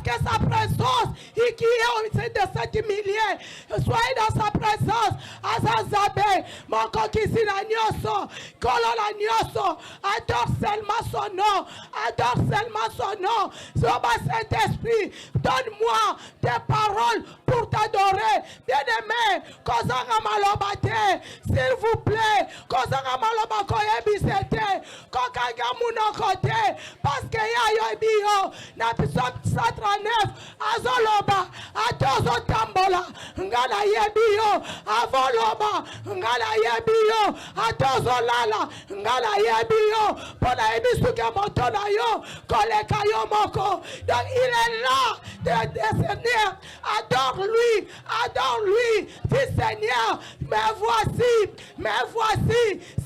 que sa présence, il qui est de cet milliers, soyez dans sa présence, Azazabe, mon coquisi la nyoso, kolo la nyoso, adore seulement son nom, adore seulement son nom, Soba Saint-Esprit, donne-moi des paroles pour t'adorer, bien-aimé, Kozanga Malobate, s'il vous plaît, Kozanga Malobakoye Bisete, Kokanga Munokote, parce que Yayo Bio, Napisop 139, Azoloba, Atozo Tambola, Ngala Yebio, Avoloba, Ngala Yebio, Atozo Lala, Ngala Yebio, Pola Ebisuke Motonayo, Kolekayo Moko. Donc il est là de Seigneur, adore-lui, adore-lui, dis Seigneur, mais voici,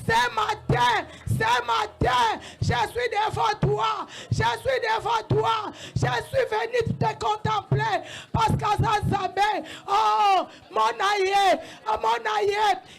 ce matin, je suis devant toi, je suis venu te contempler, parce qu'Azazame, oh, mon aïe,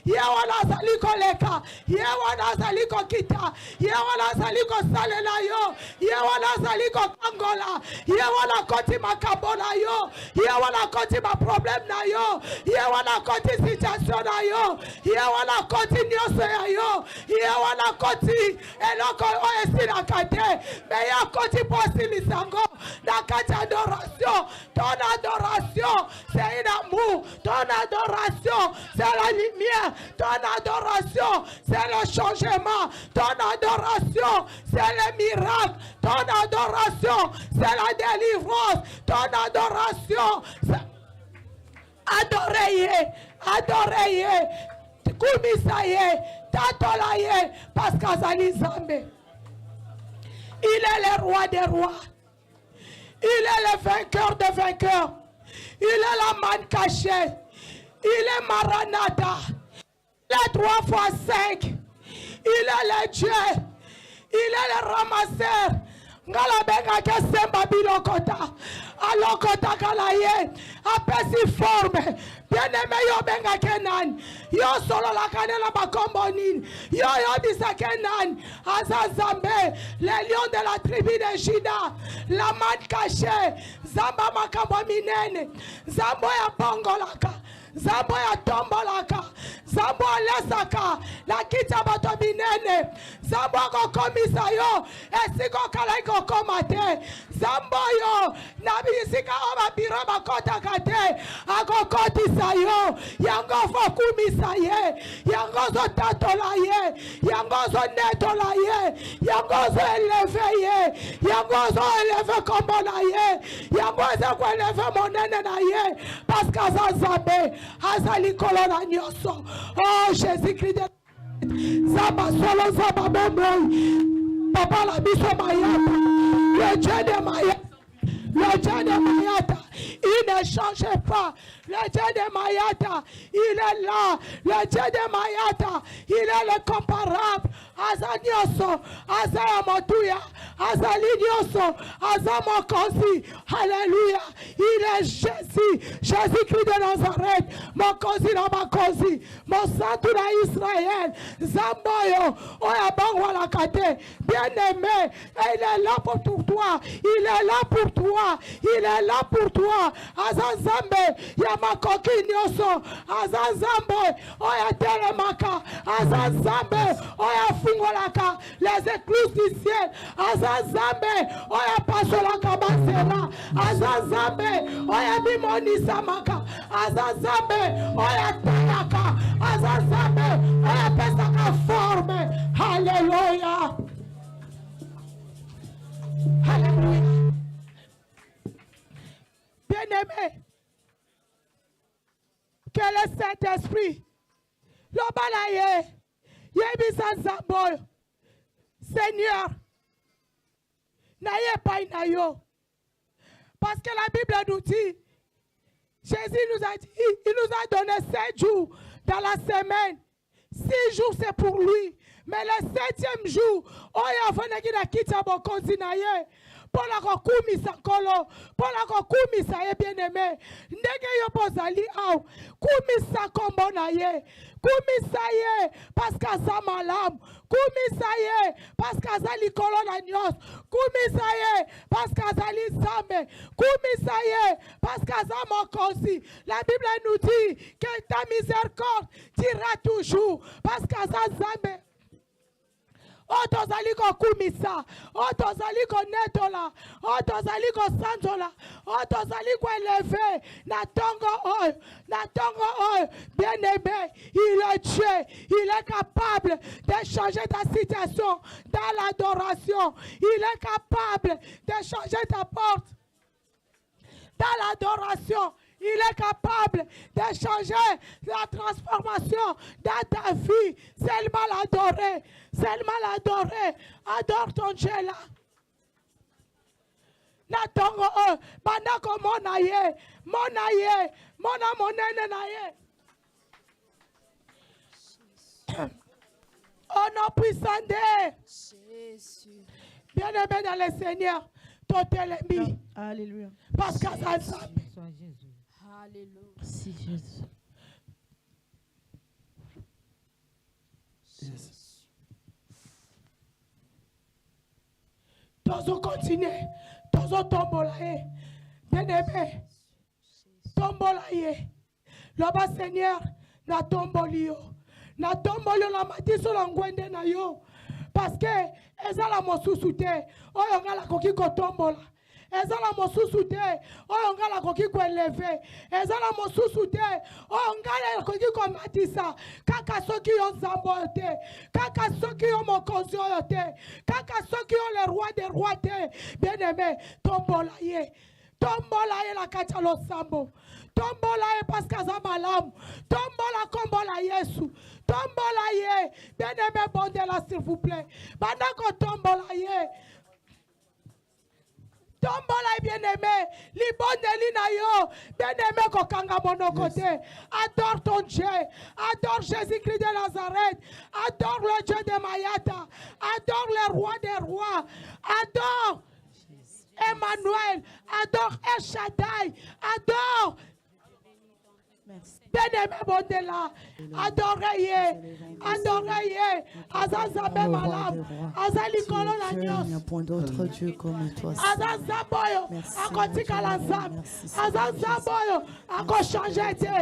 Yewana Zaliko Leka, Yewana Zaliko Kita, Yewana Zaliko Salelayo, Yewana Zaliko Angola, Yewana Koti Makabola yo, Yewana Koti ma problème na yo, Yewana Koti situation na yo, Yewana Koti nyose ya yo, Yewana Koti eloko oesi na kate, mais ya Koti posi lisango, na kati adoration, ton adoration, c'est un amour, ton adoration, c'est la lumière, ton adoration, c'est le changement, ton adoration, c'est le miracle, ton adoration, c'est la délivrance, ton adoration, adorez, kumisaye, tatolaye, parce qu'Azali Zambe, il est le roi des rois, il est le vainqueur des vainqueurs, il est la manne cachée, il est Maranatha, il est 3 fois 5, il est le Dieu, il est le ramasseur. Ngalabenga kesemba bilokota, alokota kalaye, apesi forme, bien-aimé yo benga kenan, yo solo la kanela bakombonin, yo bisa kenan, Azazambe, les lions de la tribu de Juda, la manne cachée, Zamba makambo minene, Zambo ya bongolaka, Zambo ya tombolaka, Zambo lesaka, la kita bato minene, Zambo komisa yo, esiko kalaiko komate, Zambo yo, nabisika oma biroma kota kate, ako kotisa yo, yango fokumisa ye, yango zo tatola ye, yango zo netola ye, yango zo eleve ye, yango zo eleve kombona ye, yango zo kwa eleve monene na ye, parce qu'Azazabe, Azali kolona nyoso, oh Jésus-Christ de Zaba solo Zaba Boboy, Papa la biso Mayata, le Dieu de Mayata, le Dieu de Mayata, il ne change pas, le Dieu de Mayata, il est là, le Dieu de Mayata, il est le comparable, Azanioso, Azayamotuya, Azalinioso, Azamokosi, Alléluia, il est Jésus, Jésus-Christ de Nazareth, Mokosi Namakosi, Mosantura Israël, Zamboyo, Oyabangwala Kate, bien-aimé, il est là pour toi, il est là pour toi, il est là pour toi, Azazambe, Yamakoki Nyoso, Azazambe, Oyatelemaka, Azazambe, Oyafungolaka, les écluses du ciel, Azazambe, Oyapasolaka Basera, Azazambe, Oyabimonisamaka, Azazambe, Oyatalaka, Azazambe, Oyapesaka forme, Alléluia. Alléluia. Bien-aimé, que le Saint-Esprit, le balaye, Yebisan Zamboy, Seigneur, n'ayez pas inayo. Parce que la Bible nous dit, Jésus nous a dit, il nous a donné 7 jours dans la semaine. 6 jours c'est pour lui. Mais le 7e jour, mpona kokumisa nkolo, mpona kokumisa ye bien-aimé. Ndenge yo bozali awa, kumisa kombo na ye, kumisa ye parce que aza malamu, kumisa ye parce que aza likolo na nyonso, kumisa ye parce que azali Nzambe, kumisa ye parce que aza mokonzi. La Bible nous dit que ta miséricorde dira toujours parce que aza Nzambe. Otozali ko kumisa, otozali ko netola, otozali ko sanzola, otozali ko élever na tongo oyo, bien-aimé, il est Dieu, il est capable de changer ta situation dans l'adoration, il est capable de changer ta porte dans l'adoration. Il est capable de changer la transformation dans ta vie. Seulement l'adorer. Seulement l'adorer. Adore ton Dieu là. Natongo o. Bandako monaye. Monaye. Mona monene naye. Oh non puissant de. Bien-aimé dans le Seigneur. Totelemi. Alléluia. Parce que ça s'appelle. Alléluia. Merci Jésus. Yes. Tozo continuer. Tozo tombola ye. Bien-aimé. Tombola ye. Loba Seigneur. Na tomboli yo. Na tomboli yo la matiso la ngwende na yo. Parce que ezala mosusu te. Oyo ngala koki kotombola. Ezala mosusu te, oyo ngala koki ko élever. Ezala mosusu te, oyo ngala koki ko matisa. Kaka soki yo Nzambo te, kaka soki yo mokonzi oyo te, kaka soki yo le roi des rois te. Bien-aimé, tombola ye. Tombola ye la kati ya losambo. Tombola ye parce que aza malamu. Tombola kombola Yesu. Tombola ye. Bien-aimé, bondela s'il vous plaît. Bandako tombola ye. Tombola bien-aimé, libondeli na yo, bien-aimé kokanga monoko te. Adore ton Dieu, adore Jésus-Christ de Nazareth, adore le Dieu de Mayata, adore le roi des rois, adore Emmanuel, adore El Shaddai, adore bien-aimé bondela, adorez-ye, adorez-ye, Azazabé malade, Azalikolo la nyos. Il n'y a point d'autre Dieu comme toi. Azazaboyo, akotika la zam, Azazaboyo, ako changer te.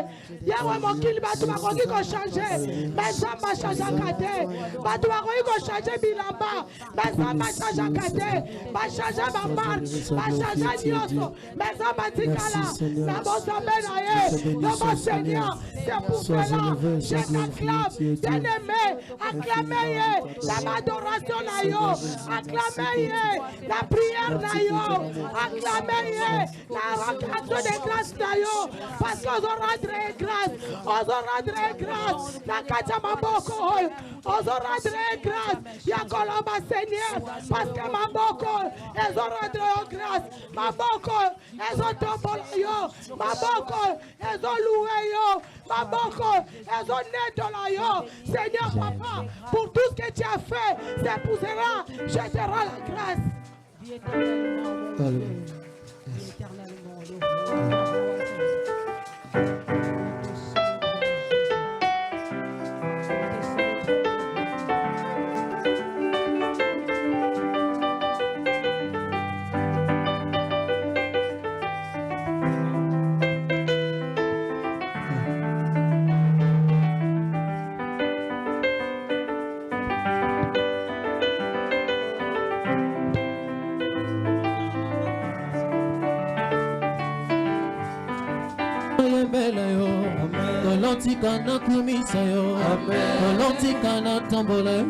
Yawe mokili batu bakoki ko changer, mais ça m'a changé kate. Batu bakoki ko changer bilamba, mais ça m'a changé kate. Ba changer ma marche, ba changer nyoso, mais ça m'a tikala. Na bosambe na ye, na bon Seigneur. C'est pour cela je t'acclame, bien-aimé, acclamez la adoration na yo, acclamez la prière na yo, acclamez la action de grâce na yo, parce qu'on rendrait grâce, na kacha maboko, on rendrait grâce, yakoloma Seigneur, parce que maboko, elles rendront grâce, maboko, elles ont tombé yo, maboko, elles ont loué yo. Maboko, elles ont né dans la yo. Seigneur Papa, pour tout ce que tu as fait, c'est pour cela je te rends la grâce. Kolontikana kumisa yo, kolontikana tambola yo,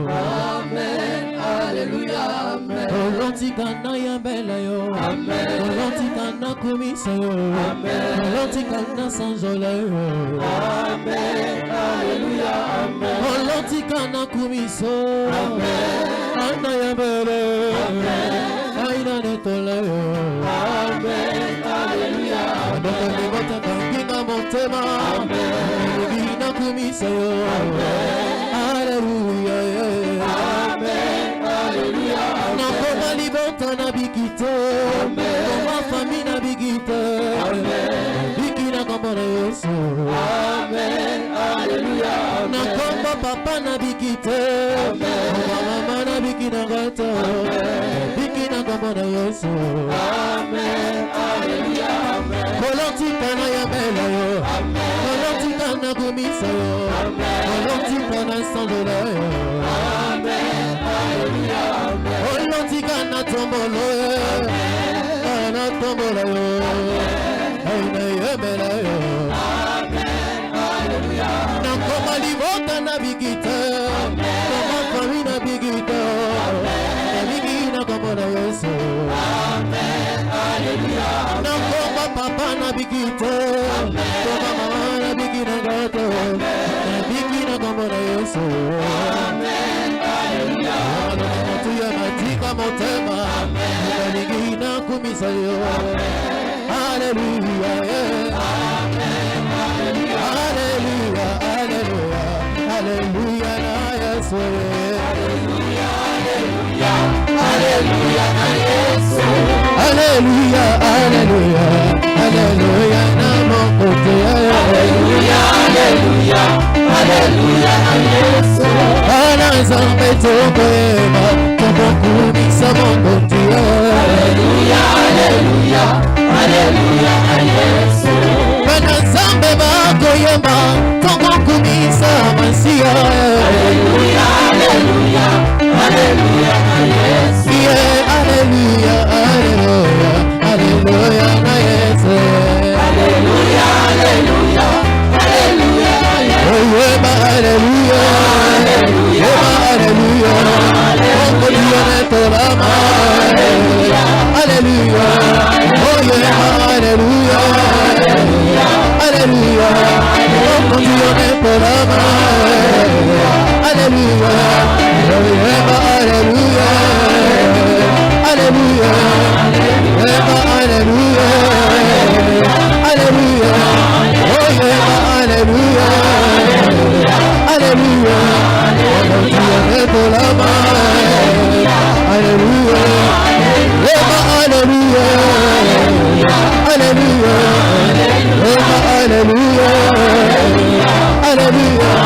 Amen, Alléluia, Amen. Kolontikana yambela yo, kolontikana kumisa yo, kolontikana sanjola yo, Amen, Alléluia, Amen. Kolontikana kumiso, ana yambela yo, aina netola yo, Amen, Alléluia, Amen. Motema, Amen. Kumisa yo, Alléluia, Amen, Alléluia. Na koma libota na bikita. Yesu. Amen. Alléluia. Na kombo papa na bikite. Mama na bikina gata. Bikina kombo na Yesu. Amen. Alléluia. Kolotika na yamela yo. Kolotika na kumisa yo. Kolotika na sandola yo. Kolotika na tombolo yo. Na tombolo yo. Na yamela yo. Na koma livota na bigita. Koma kami na bigita. Na bigina kombo na Yesu. Na koma papa na bigita. Koma mama na bigina gato. Na bigina kombo na Yesu. Tuya matika motema. Na bigina kumisa yo. Hallelujah. Hallelujah. Hallelujah. Hallelujah na Yesu. Alléluia na Yesu. Hallelujah, hallelujah, hallelujah, namokote. Alléluia, alléluia, alléluia na Yesu. Bana zambe tokoyeba, tokokumisa mokote. Alléluia, alléluia, alléluia na Yesu. Bana zambe bakoyeba, tokokumisa masia. Alléluia, alléluia, alléluia na Yesu. Yeah, hallelujah, hallelujah, hallelujah na Yesu. Alléluia, alléluia, alléluia na Yesu. Oh yeah, hallelujah, hallelujah, hallelujah. Oh yeah, tolama, hallelujah. Oh yeah, hallelujah, hallelujah. Oh yeah, tolama, hallelujah. Oh yeah, hallelujah, hallelujah. Hallelujah, hallelujah. Oh yeah, hallelujah, hallelujah. Hallelujah,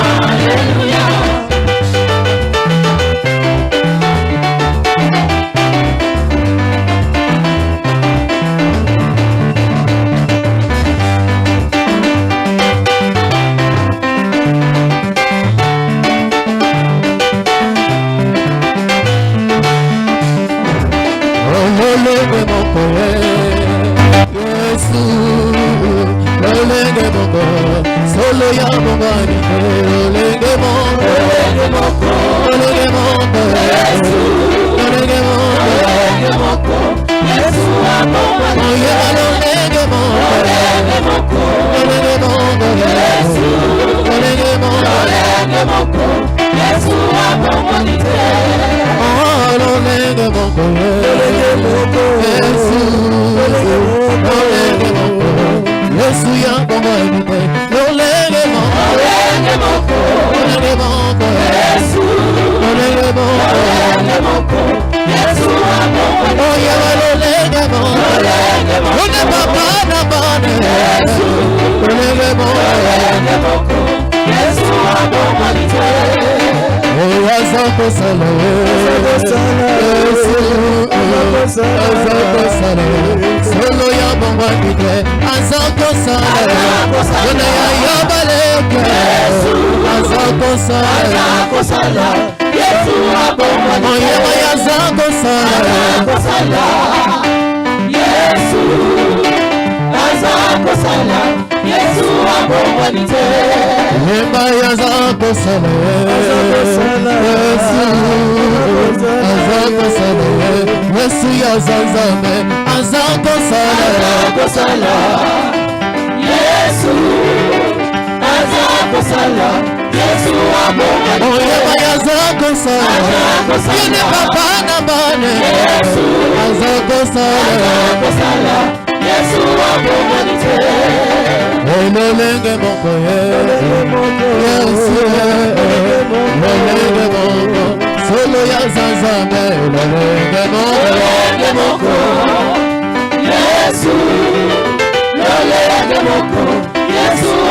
Yesu,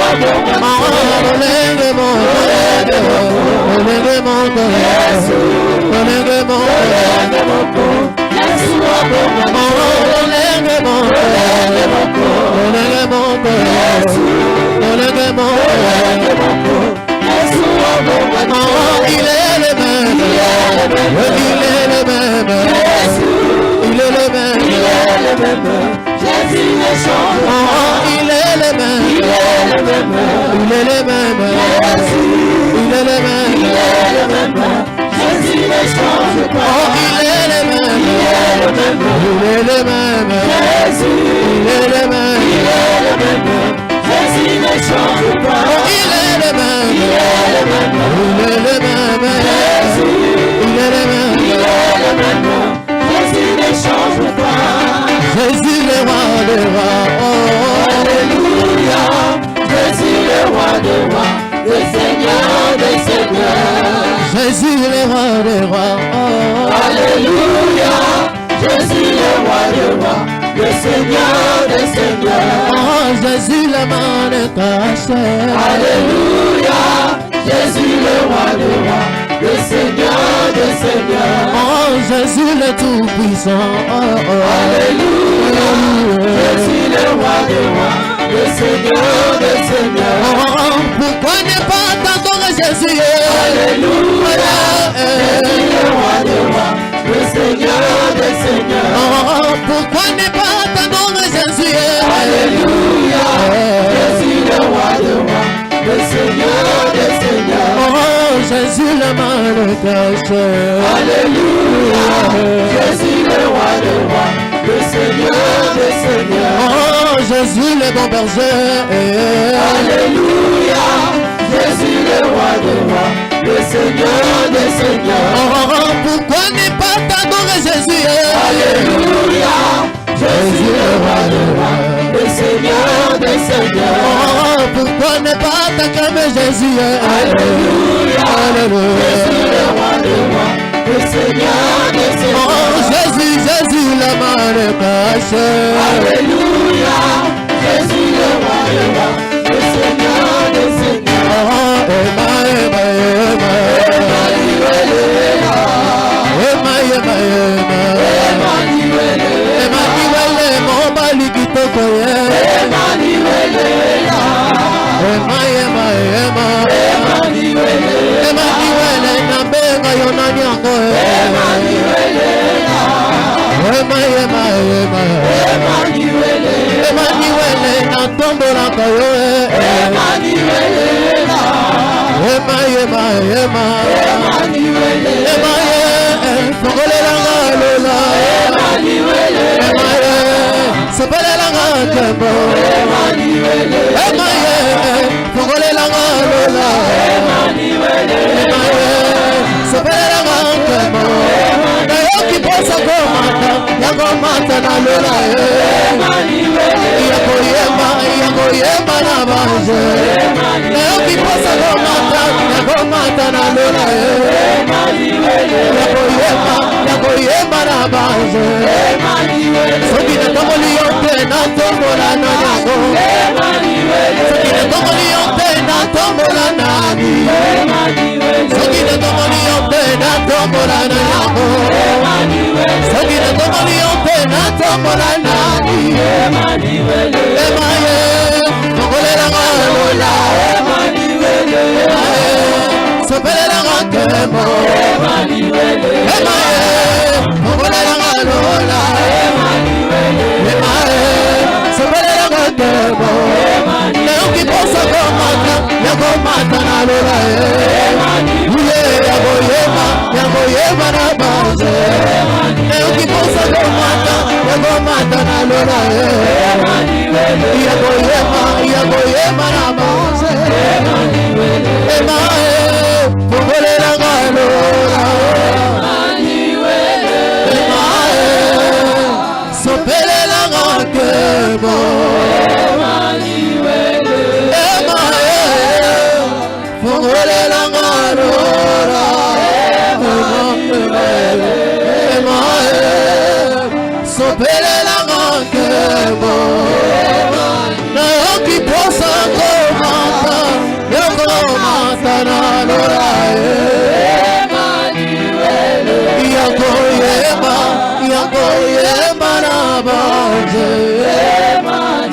il est le même. Jésus ne change pas. Il est le même. Il est le même. Il est le même. Jésus. Il est le même. Il est le même. Jésus ne change pas. Il est le même. Il est le même. Il est le même. Jésus. Il est le même. Il est le même. Jésus ne change pas. Il est le même. Il est le même. Il est le même. Jésus. Il est le même. Il est le même. Jésus ne change pas. Jésus le roi des rois. Alléluia. Jésus le roi des rois, le Seigneur des seigneurs. Jésus le roi des rois. Alléluia. Jésus le roi des rois, le Seigneur des seigneurs. Jésus le man caché. Alléluia. Jésus le roi des rois, le Seigneur des seigneurs. Jésus le tout-puissant. Alléluia. Jésus le roi des rois, le Seigneur des seigneurs. Pourquoi ne pas t'adorer Jésus? Alléluia. Jésus le roi des rois, le Seigneur des seigneurs. Pourquoi ne pas t'adorer Jésus? Alléluia. Jésus le roi des rois, le Seigneur des seigneurs. Jésus le mal caché. Alléluia. Jésus le roi des rois, le Seigneur des seigneurs. Jésus le bon berger. Alléluia. Jésus le roi des rois, le Seigneur des seigneurs. Pourquoi ne pas t'adorer Jésus? Alléluia. Jésus le roi des rois, le Seigneur des seigneurs. Pourquoi ne pas t'acclamer Jésus? Alléluia. Jésus le roi des rois, le Seigneur des seigneurs. Jésus, Jésus le mal caché. Alléluia. Jésus le roi des rois, le Seigneur des seigneurs.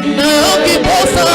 Naoki posa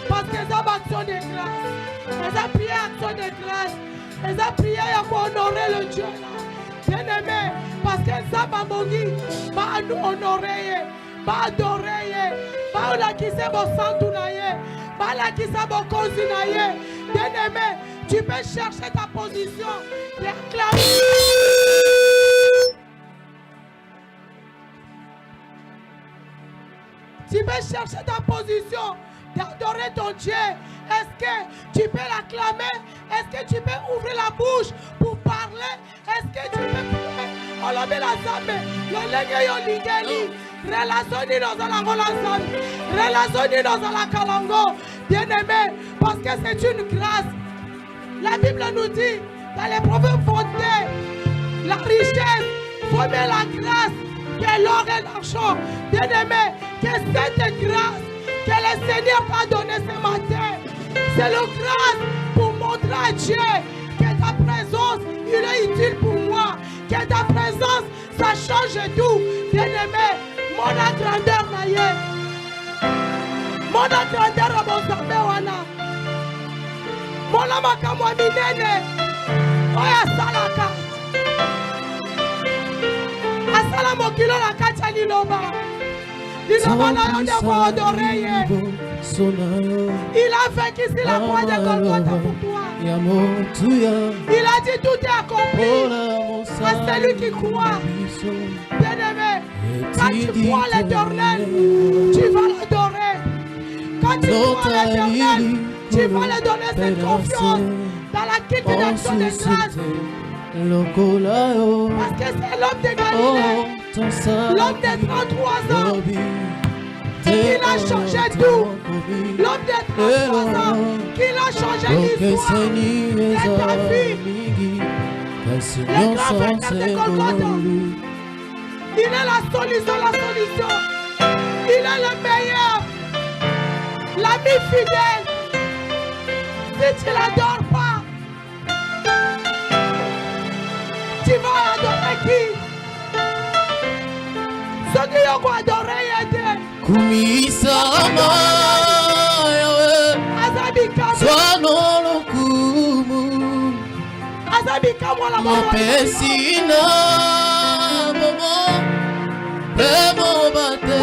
Parce que ça va action de grâce. Et ça prière action de grâce. Et ça prière pour honorer le Dieu là. Bien aimé, parce que ça va mourir. Va nous honorer. Va adorer. Va la qui c'est mon sang tout naïe. Va la qui c'est mon cause naïe. Bien aimé, tu peux chercher ta position. Et acclamer. Tu peux chercher ta position d'adorer ton Dieu. Est-ce que tu peux l'acclamer? Est-ce que tu peux ouvrir la bouche pour parler? Est-ce que tu peux prier? On l'a mis la zame. Le lenge yo ligeli. Relation ni dans la relation. Relation ni dans la kalango. Bien aimé, parce que c'est une grâce. La Bible nous dit dans les proverbes fondés, la richesse, faut bien la grâce. Que l'or et l'argent, bien aimé, que cette grâce que le Seigneur t'a donnée ce matin, c'est la grâce pour montrer à Dieu que ta présence, il est utile pour moi, que ta présence, ça change tout. Bien aimé, mon grandeur naïe, mon grandeur à mon saméwana, mon amakamwa minene, oya salaka. Asala mokilo la kacha liloba. Liloba na yonde kwa odoreye. Il a vaincu sur la croix de Golgotha pour toi. Il a dit tout est accompli. À celui qui croit. Bien-aimé, quand tu crois l'Éternel, tu vas l'adorer. Quand tu crois l'Éternel, tu vas lui donner cette confiance dans la quitte d'action de grâce. Parce que c'est l'homme de Galilée, l'homme de 33 ans, qui a changé tout. L'homme de 33 ans, qui a changé l'histoire de ta vie. Le grand vainqueur de Golgotha, il est la solution, il est le meilleur, l'ami fidèle. Si tu ne l'adores pas, tu vas adorer qui? Ceux qui ont adoré Yété. Kumisama Yahweh. Swano lokumu. Mopesina momo. Bemo bate.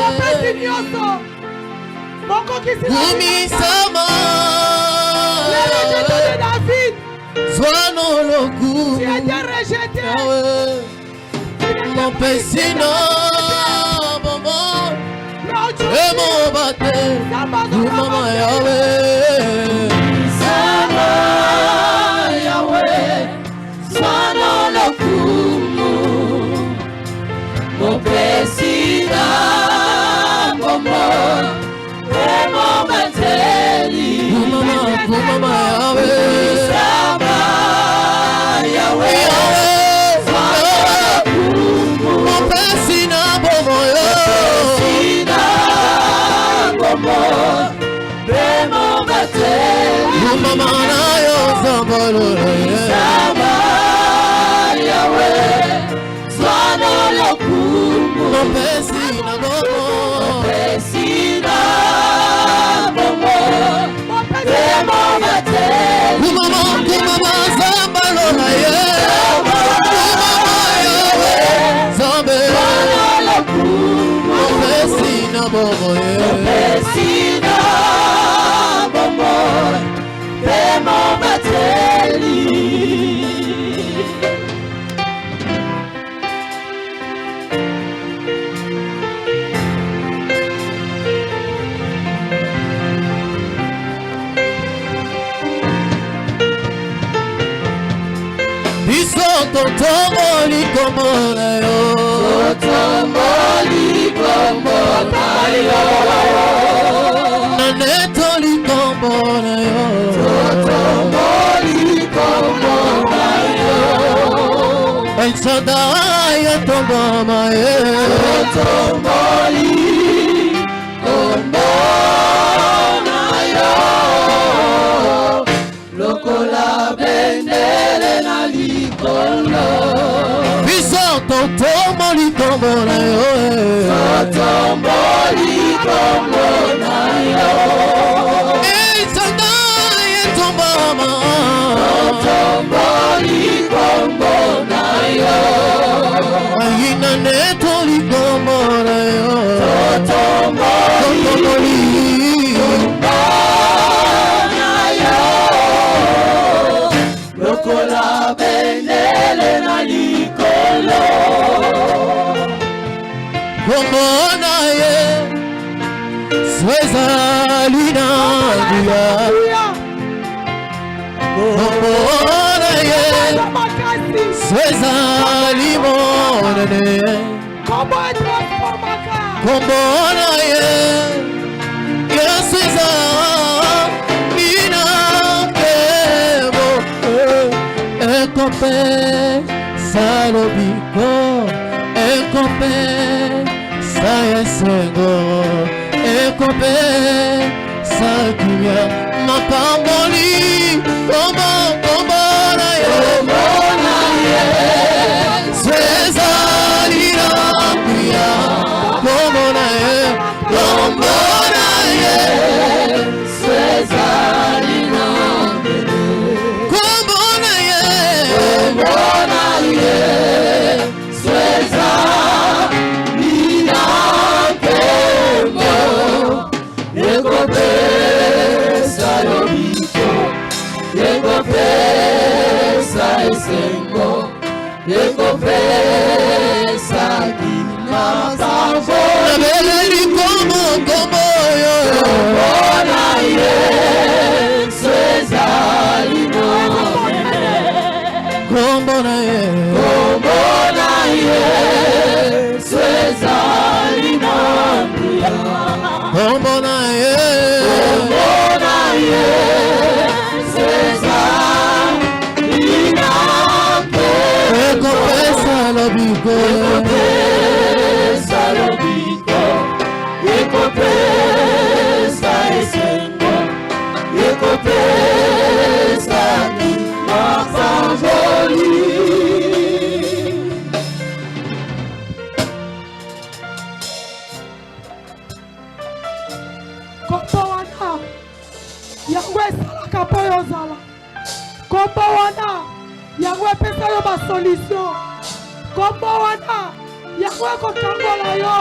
Kumisama. Le rejeté de David. Swano lokumu. Tu étais rejeté. Mon pesino, maman, et mon bâté, maman Yahweh. Sama Yahweh, Sana Lokumu, mon pesino, maman, et mon bâté, maman Yahweh. Sama Yahweh. Sama Yahweh, Zwana lokumu. Mopesina bomo. Mopesina bomo. Demo mate. Kumama zamba lola ye. Kumama Yahweh, zambe. Zwana lokumu. Mopesina bomo ye. Mopesina bomo. Demo mateli. Totomoli komona yo. Totomoli komona yo. Nanetoli komona yo. Totomoli komona yo. Ensadaya tombama ye. Totomoli komona yo. Lokola bendele na likolo. Biso totomoli komona yo. Totomoli komona yo. Ensadaya tombama. Totomoli komona yo. Ayina netoli komona yo. Totomoli komona yo. Lokola bendele na likolo. Komona ye. Swezali na dia. Komona ye. Swezali monene. Komona ye. Yesu ezali na kebo. Ekope salobiko. Ekope sa esengo. Ekope sa kimia. Makamboli komona ye. Komona ye. Swezali na dia. Komona ye. Komona ye. Swezali na Komona ye. komona ye. Swezali na kembo. Ekopesa lobiko. Ekopesa esengo. Ekopesa kimapavo. Nabeleli kombo yo. Komona ye. Swezali na Komona ye. komona ye. Swezali na Komona ye. komona ye. Swezali na Ekopesa lobiko. ekopesa lobiko. Ekopesa esengo. Ekopesa kimapavoli. Kombo wana yango esalaka mpo yo ozala. Kombo wana yango epesa yo basolution. Kombo wana yango ekokangola yo.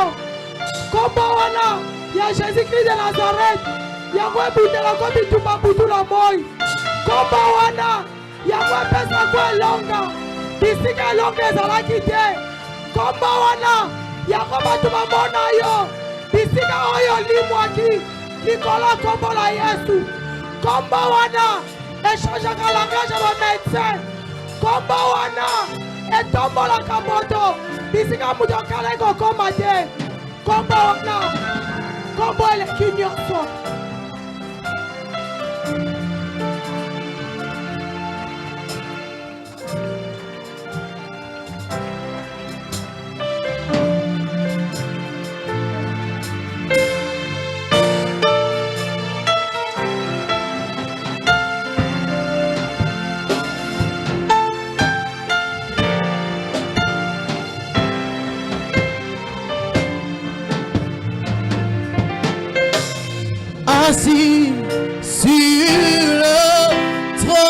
Kombo wana ya Jésus-Christ de Nazareth yango ebundelako bitumba butu na moi. Kombo wana yango epesako elonga bisika elonga ezalaki te. Kombo wana yango bato bamona yo bisika oyo limwaki likolo kombo la Yesu. Kombo wana echangeaka langage ya bamédecin. Kombo wana etombolaka moto bisika moto akala ekokoma te. Kombo wana kombo eleki nyonso. assis sur le trône.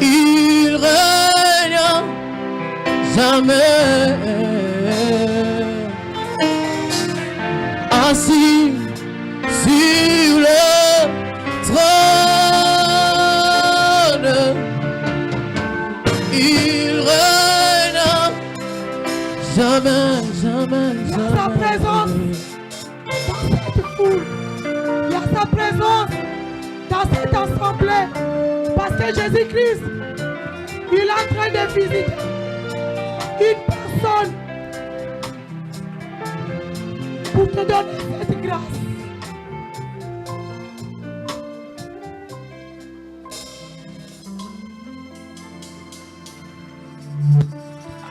Il règne jamais. Assis sur le trône, il règne jamais, jamais, Il y a sa présence dans cette foule. Il y a sa présence dans cette assemblée. Parce que Jésus-Christ, il est en train de visiter une personne pour te donner cette grâce.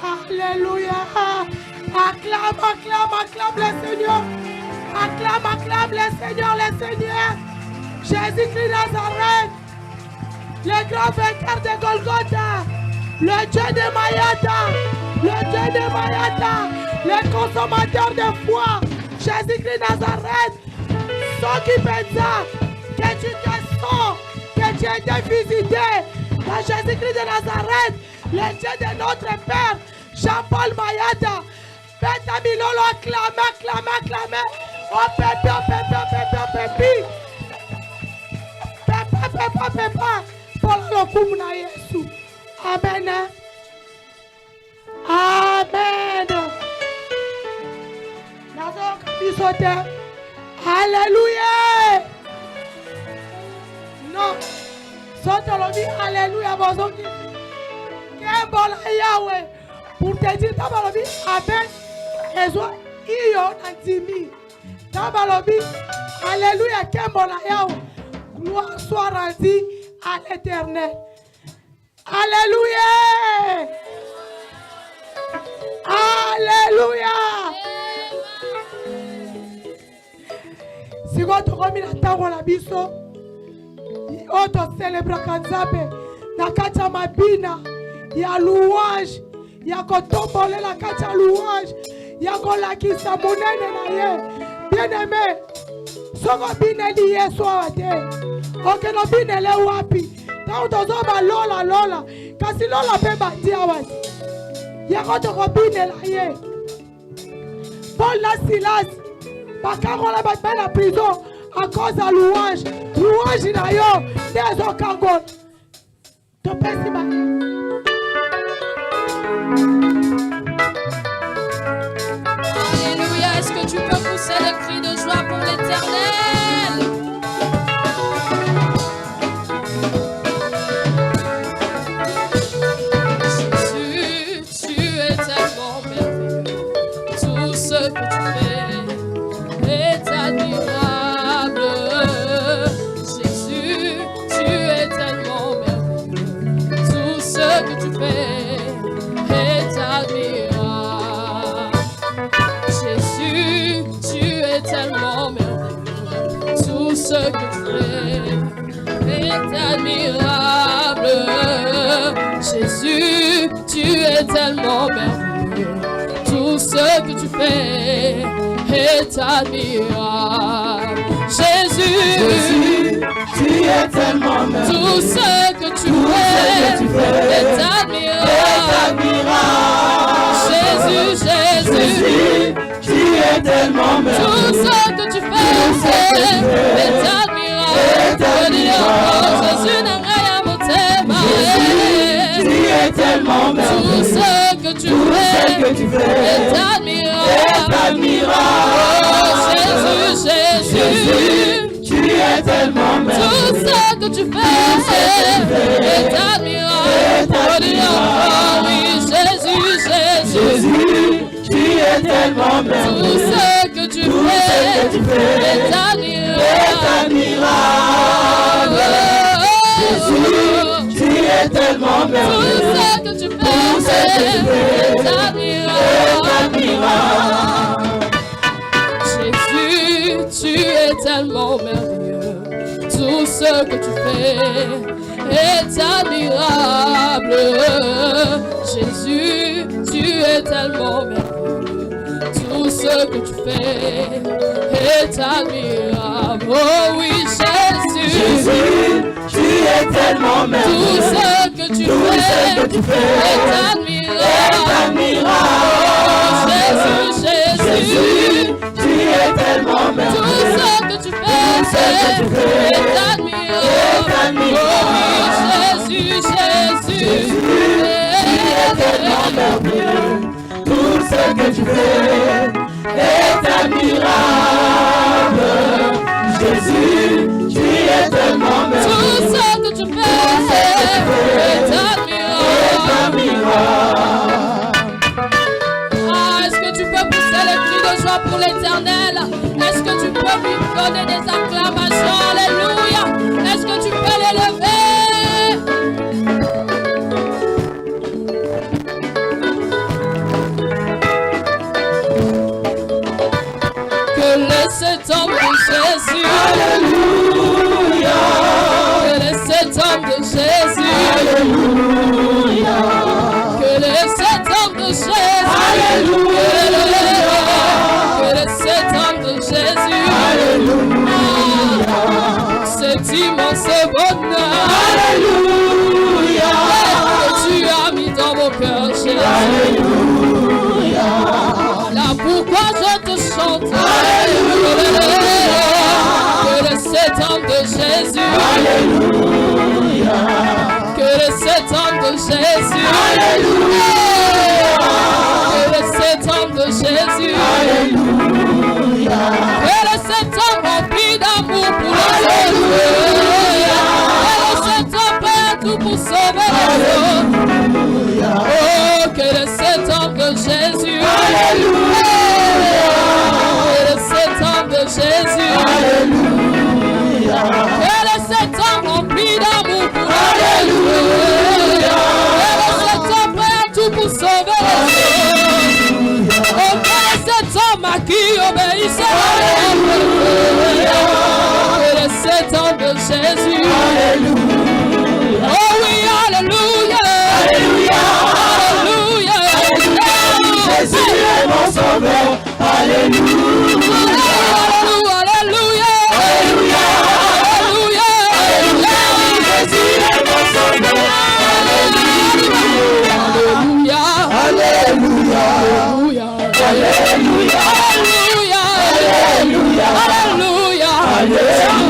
Alléluia. Acclame, acclame, acclame le Seigneur. Acclame, acclame le Seigneur, le Seigneur. Jésus-Christ Nazareth, le grand vainqueur de Golgotha, le Dieu de Mayata, le Dieu de Mayata, le consommateur de foi. Jésus-Christ Nazareth, ceux qui pensa que tu te sens, que tu es été visité par Jésus-Christ de Nazareth, le Dieu de notre Père, Jean-Paul Mayata. Beta Milolo, acclame, acclame, acclame. Oh, pépi, oh, pépi, oh, pépi, oh, pépi. Pépa, pépa, pépa. Pour le coup, na Yesu. Amen. Amen. Alléluia. Non. Sote lo dit Alléluia. Bozoki. Kembola Yahweh. Pour te dire, Tabalobi, Amen. Ezwa iyo nantimi. Tabalobi. Alléluia. Kembola Yahweh. Gloire soit rendue à l'Éternel. Alléluia. Alléluia. Si vous avez remis la table la biso, auto célèbre Kanzabe, na kacha mabina, ya louange, ya kotombole la kacha louange, ya kolakisa monene na ye. Bien aimé, soko bine liye soate, oke no bine le wapi, ta utozoba lola, kasi lola beba diawati, ya koto bine la ye. Paul la Silas, Bakarola battait la prison à cause de louange. Louange d'ailleurs des Okagon. Ton père s'y bat. Alléluia. Est-ce que tu peux pousser le cri de joie pour l'Éternel? Jésus, tu es tellement merveilleux. Tout ce que tu fais est admirable. Jésus, tu es tellement merveilleux. Tout ce que tu fais est admirable. Jésus, tu es tellement merveilleux. Tout ce que tu fais est admirable. Jésus, tu es tellement merveilleux. Tout ce que tu fais est admirable. Jésus, tu es tellement merveilleux. tout ce que tu fais est admirable. Jésus, Tu es tellement tout merveilleux. ce que tu fais est admirable. Jésus n'a rien à Tu es tellement tout merveilleux. ce que tu fais est admirable. Jésus, Tu es tellement tout merveilleux. ce que tu fais est admirable. Oui, Jésus, Tu es tellement tout merveilleux. ce que tu fais est admirable. Tu es tellement Tout merveilleux. ce que tu fais est admirable. Jésus, tu es tellement merveilleux. Tout ce que tu fais est admirable. Jésus, tu es tellement merveilleux. Tout ce ce que tu fais est admirable. Oh oui, Jésus. Jésus, tu es tellement merveilleux. Tout ce que tu fais est admirable. Oh, Jésus, Jésus. Tu es tellement merveilleux. Tout ce que tu fais est admirable. Oh oui, Jésus, Jésus. Tellement merveilleux, tout ce que tu fais est admirable. Jésus, tu es tellement merveilleux. Tout ce que tu fais est admirable. Ah, est-ce que tu peux pousser les cris de joie pour l'Éternel? Est-ce que tu peux lui donner des acclamations? Alléluia. Est-ce que tu peux l'élever? Cet homme de Jésus, Alléluia. que cet homme de Jésus, Alléluia. que cet homme de Jésus, Alléluia. que cet homme de Jésus, Alléluia. cet immense bonheur, Alléluia. que tu as mis dans mon cœur, Jésus. Alléluia. Là pourquoi je te chante. Que cet homme de Jésus, Alléluia. que cet homme de Jésus, Alléluia. que cet homme de Jésus, Alléluia. que cet homme rempli d'amour pour les autres, que cet homme prêt à tout pour sauver les autres. Oh, que cet homme de Jésus, Alléluia. que cet homme de Jésus, Alléluia. que cet homme rempli d'amour pour Alléluia. que cet homme prêt à tout pour sauver les autres. Oh, que cet homme à qui obéissait que cet homme de Jésus. Alléluia. Oh oui, alléluia. Alléluia. Alléluia. Jésus est mon sauveur. Alléluia. Alléluia. Alléluia. Alléluia. Jésus est mon sauveur. Alléluia. Alléluia. Alléluia. Alléluia. Alléluia. Alléluia. Alléluia.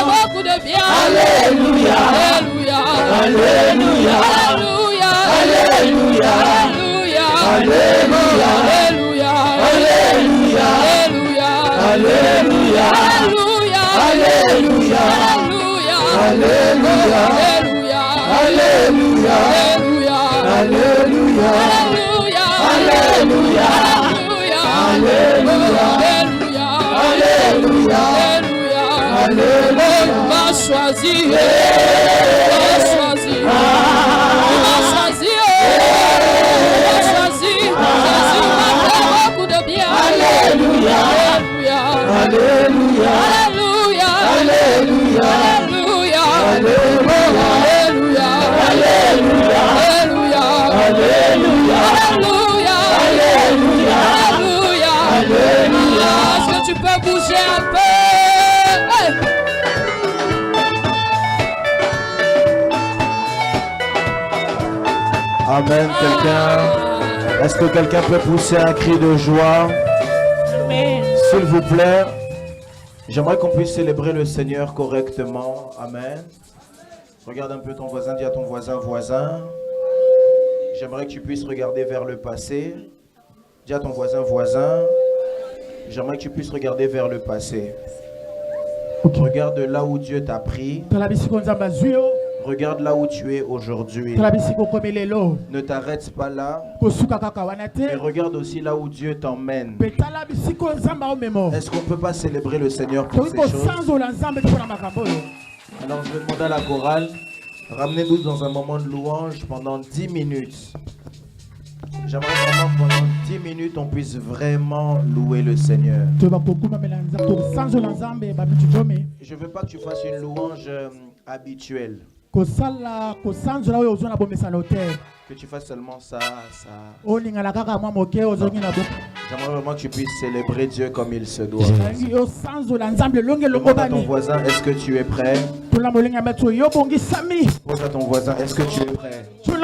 Alléluia. Alléluia. Alléluia. Alléluia. Alléluia. Alléluia. Alléluia. Alléluia. Va choisir. Va choisir. Va choisir. Va choisir. Jésus m'a fait beaucoup de bien. Alléluia. Alléluia. Alléluia. Alléluia. Alléluia. Alléluia. Alléluia. Alléluia. Alléluia. Alléluia. Alléluia. Alléluia. Est-ce que tu peux bouger un peu? Hey. Amen. Quelqu'un, est-ce que quelqu'un peut pousser un cri de joie? S'il vous plaît, j'aimerais qu'on puisse célébrer le Seigneur correctement. Amen. Regarde un peu ton voisin, dis à ton voisin, voisin. J'aimerais que tu puisses regarder vers le passé. Dis à ton voisin, voisin. J'aimerais que tu puisses regarder vers le passé. Okay. Regarde là où Dieu t'a pris. Regarde là où tu es aujourd'hui. Ne t'arrête pas là. Mais regarde aussi là où Dieu t'emmène. Est-ce qu'on ne peut pas célébrer le Seigneur pour ces choses? Alors je vais demander à la chorale, ramenez-nous dans un moment de louange pendant 10 minutes. J'aimerais vraiment que pendant 10 minutes on puisse vraiment louer le Seigneur. Je ne veux pas que tu fasses une louange habituelle. Que tu fasses seulement ça. J'aimerais vraiment que tu puisses célébrer Dieu comme il se doit. Demande à ton voisin, est-ce que tu es prêt? Pose à ton voisin, est-ce que tu es prêt? Je veux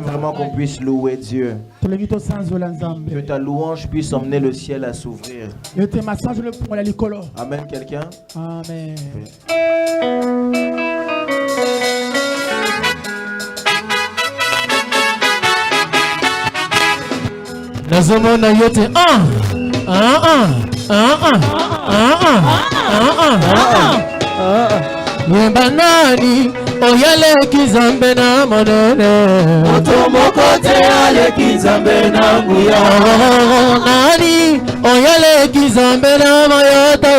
vraiment qu'on puisse louer Dieu. Que ta louange puisse emmener le ciel à s'ouvrir. Amen, quelqu'un? Amen. Nazomona yote Yemba nani oyale kizambe na monene Otomoko te ale kizambe na nguya Nani oyale kizambe na mayota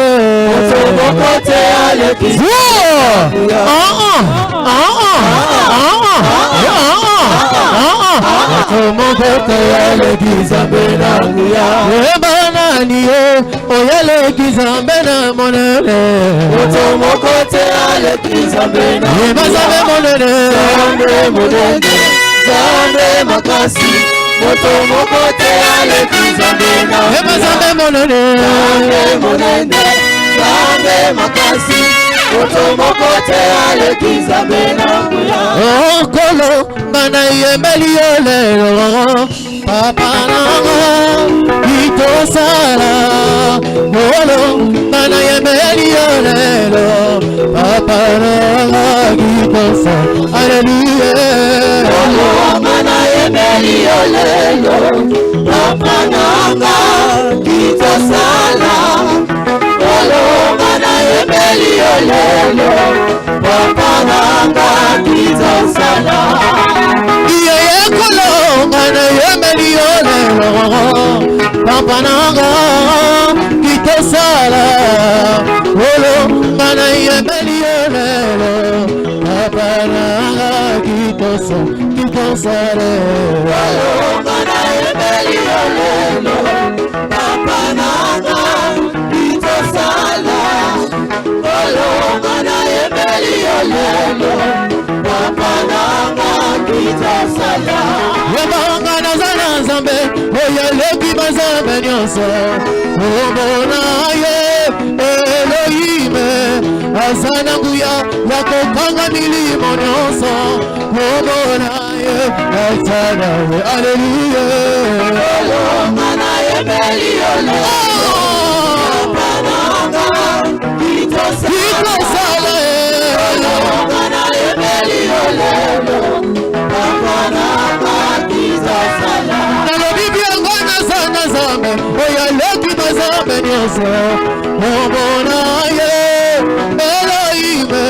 Otomoko te ale kizambe na Otomoko te ale kizambe na nguya Yemba nani oyale kizambe na monene Otomoko te ale kizambe na Yemba zambe monene Zambe monene Zambe makasi Otomoko te ale kizambe na Yemba zambe monene Zambe monene Zambe makasi Otomoko te ale kizambe na nguya Okolo bana yembeli olelo Papa nanga itosala Olo bana yembeli olelo Papa nanga itosala Hallelujah Olo bana yembeli olelo Papa nanga itosala Olo bana yembeli olelo Papa nanga itosala Bana yembeli olelo Papa nanga itosala Olo bana yembeli olelo Papa nanga itosala Olo bana yembeli olelo Papa nanga itosala Olo bana yembeli olelo Papa nanga itosala Yabanga nazana zambe oyaleki bazambe nyonso Omona ye Elohime azana nguya yakokanga milimo nyonso Omona ye azana we Hallelujah Olongana yembeli olelo Papa nanga itosala Olongana yembeli olelo Papa nanga itosala Nalobi biango nazana zambe oyaleki bazambe nyonso Omona ye Elohime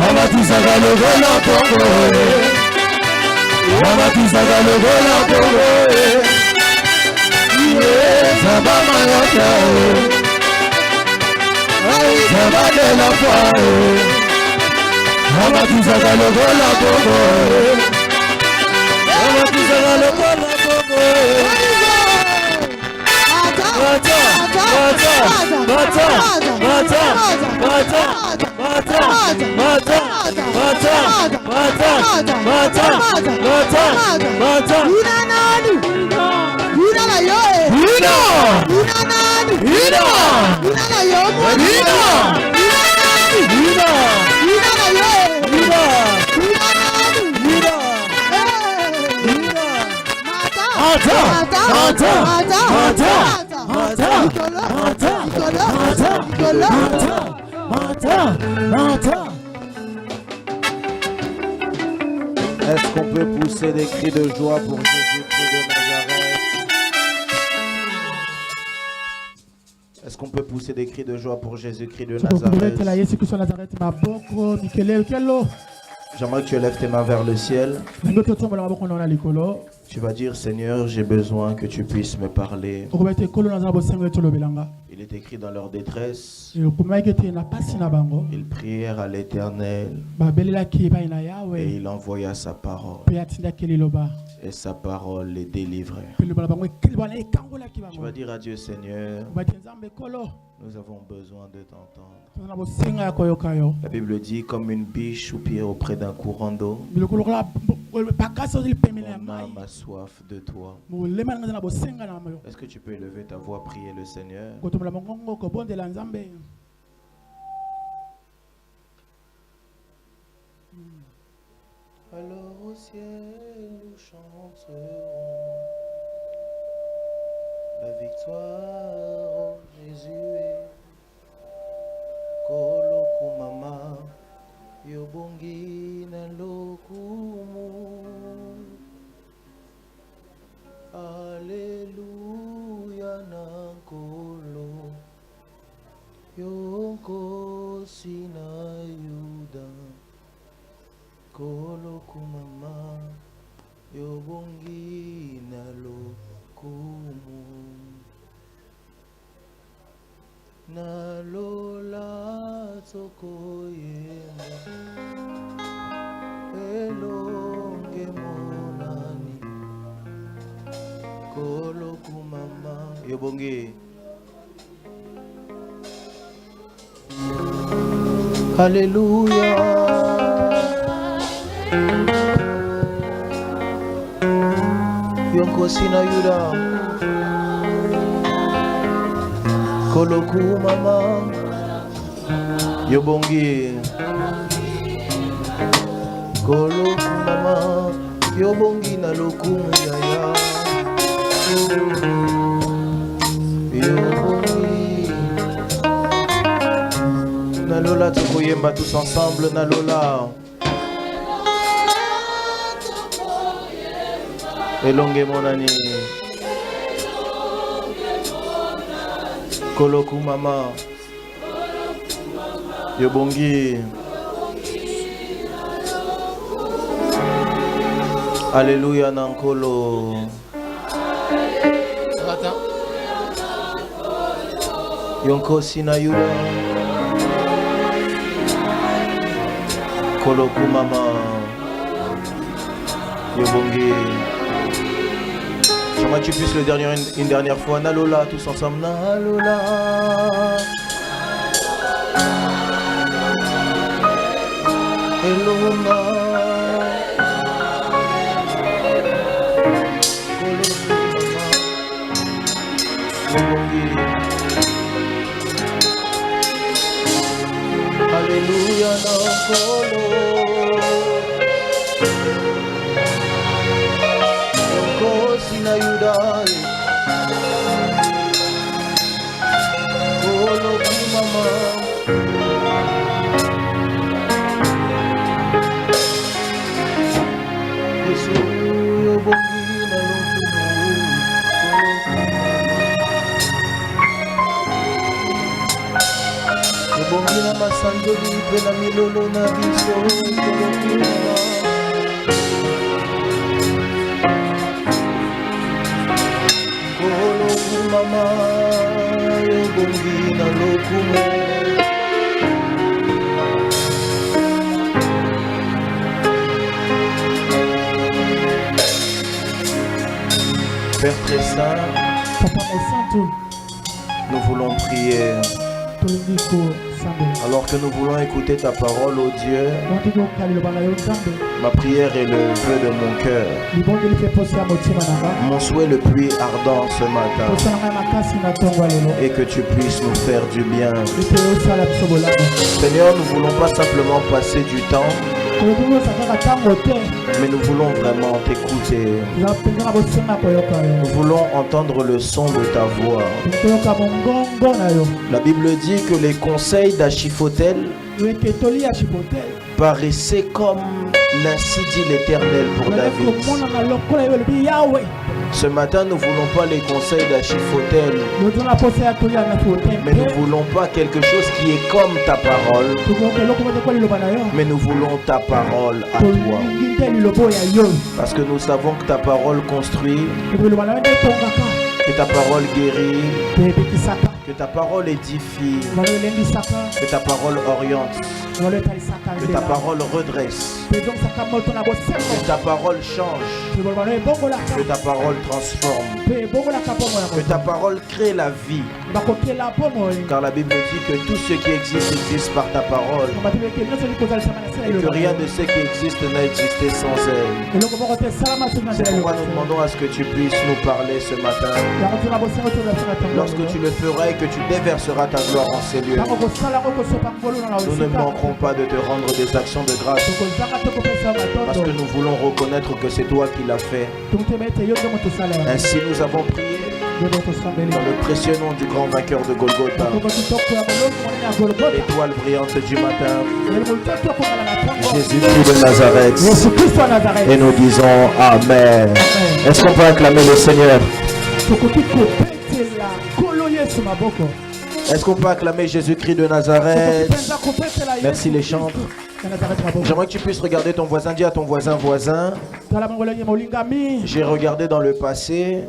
Amatizaka lokola pongo Amatizaka lokola pongo Saba mayota Saba de la foi Amatizaka lokola pongo Amatizaka lokola pongo Est-ce qu'on peut pousser des cris de joie pour Jésus-Christ de Nazareth? Est-ce qu'on peut pousser des cris de joie pour Jésus-Christ de Nazareth? J'aimerais que tu élèves tes mains vers le ciel. Tu vas dire, Seigneur, j'ai besoin que tu puisses me parler. Il est écrit dans leur détresse. Ils prièrent à l'Éternel et il envoya sa parole. Et sa parole les délivrait. Tu vas dire à Dieu, Seigneur, nous avons besoin de t'entendre. La Bible dit, comme une biche soupire auprès d'un courant d'eau, mon âme a soif de toi. Est-ce que tu peux élever ta voix, prier le Seigneur? Alors au ciel nous chanterons la victoire en Jésus. Kolokumama yobongi na lokumu. Alléluia na kolo yonko sina yuda. Kolokumama yobongi na lokumu. Nalola tokoyema elonge monani kolokumama yobongi. Alléluia. Yonko sina yuda kolokumama yobongi. Kolokumama yobongi na lokumu yaya yobongi. Nalola tokoyemba tous ensemble. Nalola elonge monani kolokumama yobongi. Alléluia nankolo. Yonko sinayura kolokumama yobongi. J'aimerais que tu puisses une dernière fois. Nalola, tous ensemble. Nalola. Eloma. Alléluia, Nankolo. Na yudai kolo kumama Yesu yobongi na lokumu yobongi na sandoli pena milolo na biso kolo mama yo bongi na lokumo Père très saint, nous voulons prier. Alors que nous voulons écouter ta parole, ô Dieu, ma prière est le vœu de mon cœur. Mon souhait le plus ardent ce matin est que tu puisses nous faire du bien. Seigneur, nous ne voulons pas simplement passer du temps, mais nous voulons vraiment t'écouter. Nous voulons entendre le son de ta voix. La Bible dit que les conseils d'Achitophel paraissaient comme l'ainsi dit l'Éternel pour David. Ce matin, nous ne voulons pas les conseils d'Achitophel, mais nous ne voulons pas quelque chose qui est comme ta parole, mais nous voulons ta parole à toi. Parce que nous savons que ta parole construit, que ta parole guérit, que ta parole édifie, que ta parole oriente, que ta parole redresse, que ta parole change, que ta parole transforme, que ta parole crée la vie. Car la Bible dit que tout ce qui existe par ta parole, et que rien de ce qui existe n'a existé sans elle. C'est pourquoi nous demandons à ce que tu puisses nous parler ce matin. Lorsque tu le feras et que tu déverseras ta gloire en ces lieux, nous ne manquerons pas de te rendre des actions de grâce, parce que nous voulons reconnaître que c'est toi qui l'as fait. Ainsi nous avons prié dans le précieux nom du grand vainqueur de Golgotha, l'étoile brillante du matin, Jésus-Christ de Nazareth. Et nous disons Amen. Est-ce qu'on peut acclamer le Seigneur? Est-ce qu'on peut acclamer Jésus-Christ de Nazareth? Merci les chantres. J'aimerais que tu puisses regarder ton voisin. Dis à ton voisin, voisin, j'ai regardé dans le passé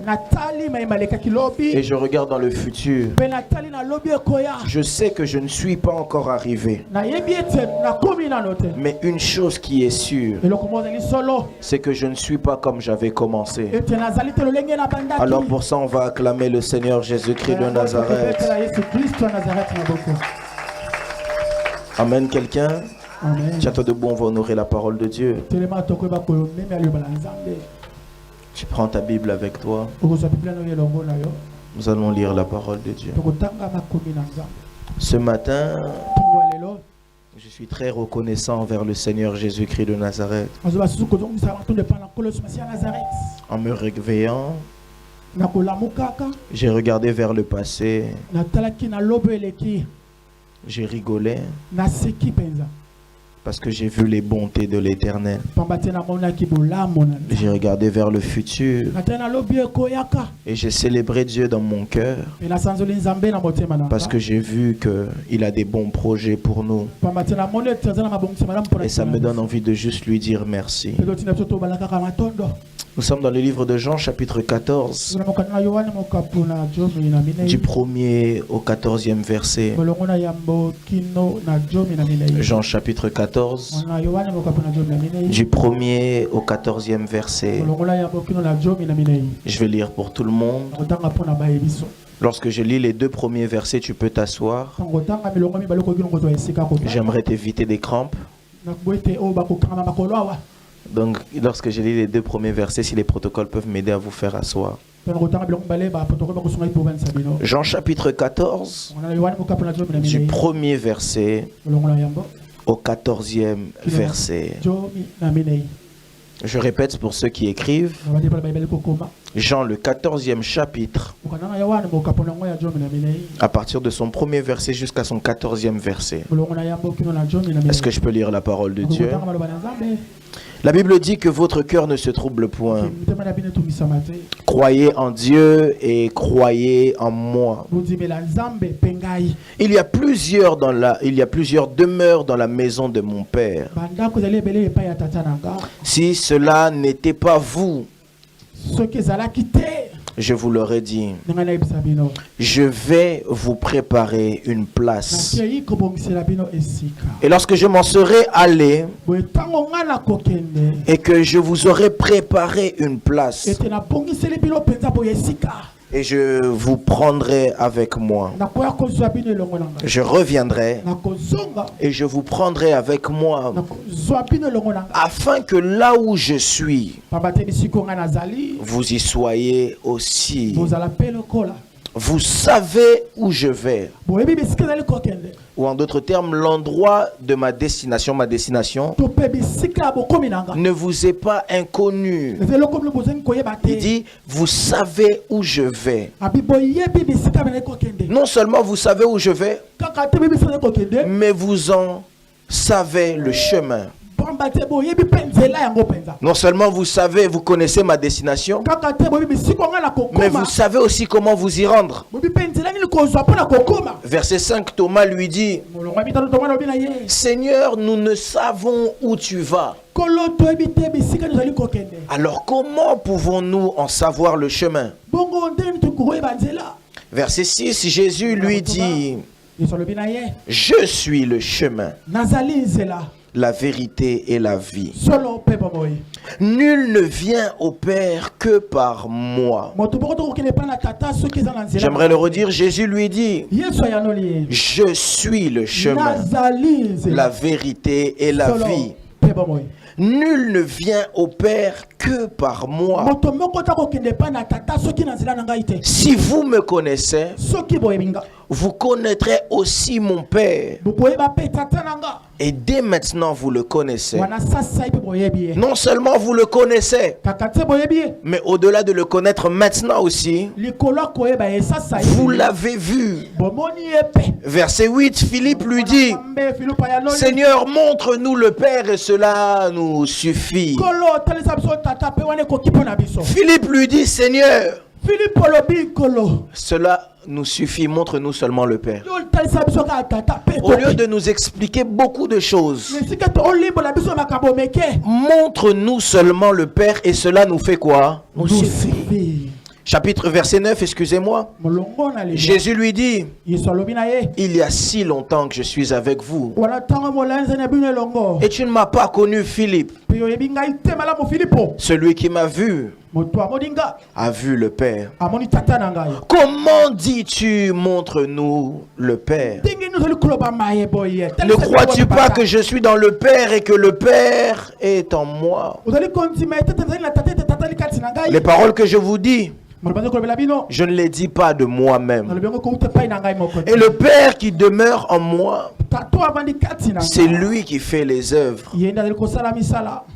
et je regarde dans le futur. Je sais que je ne suis pas encore arrivé. Mais une chose qui est sûre, c'est que je ne suis pas comme j'avais commencé. Alors pour ça, on va acclamer le Seigneur Jésus-Christ de Nazareth. Amen, quelqu'un? Tiens-toi debout, on va honorer la parole de Dieu. Tu prends ta Bible avec toi. Nous allons lire la parole de Dieu. Ce matin, je suis très reconnaissant envers le Seigneur Jésus-Christ de Nazareth. En me réveillant, j'ai regardé vers le passé. J'ai rigolé parce que j'ai vu les bontés de l'Éternel. J'ai regardé vers le futur et j'ai célébré Dieu dans mon cœur parce que j'ai vu qu'il a des bons projets pour nous. Et ça me donne envie de juste lui dire merci. Nous sommes dans le livre de Jean, chapitre 14, du 1er au 14e verset. Jean, chapitre 14, du 1er au 14e verset. Je vais lire pour tout le monde. Lorsque je lis les deux premiers versets, tu peux t'asseoir. J'aimerais t'éviter des crampes. Donc, lorsque je lis les deux premiers versets, si les protocoles peuvent m'aider à vous faire asseoir. Jean chapitre 14, du premier verset au 14e verset. Je répète pour ceux qui écrivent. Jean le 14e chapitre, à partir de son premier verset jusqu'à son 14e verset. Est-ce que je peux lire la parole de Dieu? La Bible dit que votre cœur ne se trouble point. Croyez en Dieu et croyez en moi. Il y a plusieurs demeures dans la maison de mon Père. Si cela n'était pas vous, je vous l'aurais dit, je vais vous préparer une place. Et lorsque je m'en serai allé et que je vous aurai préparé une place, et je vous prendrai avec moi, je reviendrai et je vous prendrai avec moi, afin que là où je suis, vous y soyez aussi. Vous savez où je vais. Ou en d'autres termes, l'endroit de ma destination ne vous est pas inconnu. Il dit, vous savez où je vais. Non seulement vous savez où je vais, mais vous en savez le chemin. Non seulement vous savez, vous connaissez ma destination, mais vous savez aussi comment vous y rendre. Verset 5, Thomas lui dit, Seigneur, nous ne savons où tu vas. Alors comment pouvons-nous en savoir le chemin? Verset 6, Jésus lui dit, je suis le chemin, la vérité et la vie. Nul ne vient au Père que par moi. J'aimerais le redire. Jésus lui dit, je suis le chemin, la vérité et la vie. Nul ne vient au Père que par moi. Si vous me connaissez, vous connaîtrez aussi mon Père. Et dès maintenant vous le connaissez. Non seulement vous le connaissez, mais au-delà de le connaître maintenant aussi, vous l'avez vu. Verset 8, Philippe lui dit, Seigneur, montre-nous le Père et cela nous suffit. Philippe lui dit, Seigneur, cela nous suffit, montre-nous seulement le Père. Au lieu de nous expliquer beaucoup de choses, montre-nous seulement le Père et cela nous fait quoi? Nous suffit. Chapitre verset 9, excusez-moi. Jésus lui dit, il y a si longtemps que je suis avec vous et tu ne m'as pas connu, Philippe. Celui qui m'a vu a vu le Père. Comment dis-tu, montre-nous le Père? Ne crois-tu pas que je suis dans le Père et que le Père est en moi? Les paroles que je vous dis, je ne les dis pas de moi-même. Et le Père qui demeure en moi, c'est lui qui fait les œuvres.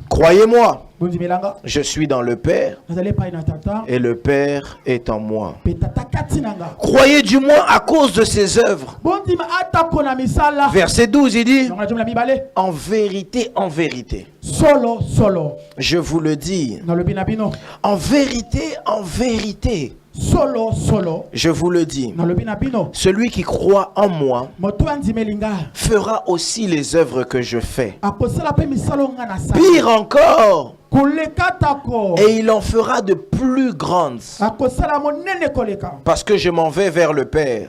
Croyez-moi, je suis dans le Père et le Père est en moi. Croyez du moins à cause de ses œuvres. Verset 12, il dit, en vérité, je vous le dis, en vérité, je vous le dis, celui qui croit en moi fera aussi les œuvres que je fais. Pire encore, et il en fera de plus grandes, parce que je m'en vais vers le Père.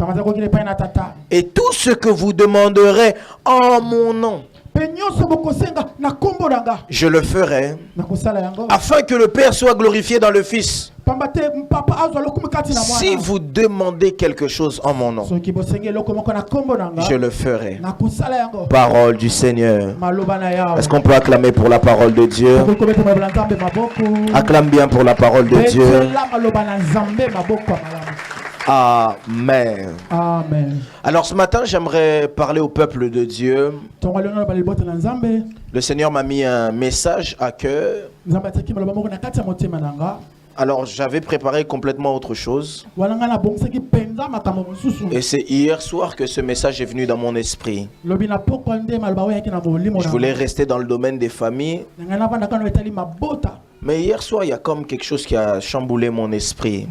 Et tout ce que vous demanderez en mon nom, je le ferai, afin que le Père soit glorifié dans le Fils. Si vous demandez quelque chose en mon nom, je le ferai. Parole du Seigneur. Est-ce qu'on peut acclamer pour la parole de Dieu? Acclame bien pour la parole de Dieu. Amen. Amen. Alors ce matin, j'aimerais parler au peuple de Dieu. Le Seigneur m'a mis un message à cœur. Alors j'avais préparé complètement autre chose. Et c'est hier soir que ce message est venu dans mon esprit. Je voulais rester dans le domaine des familles. Mais hier soir, il y a comme quelque chose qui a chamboulé mon esprit.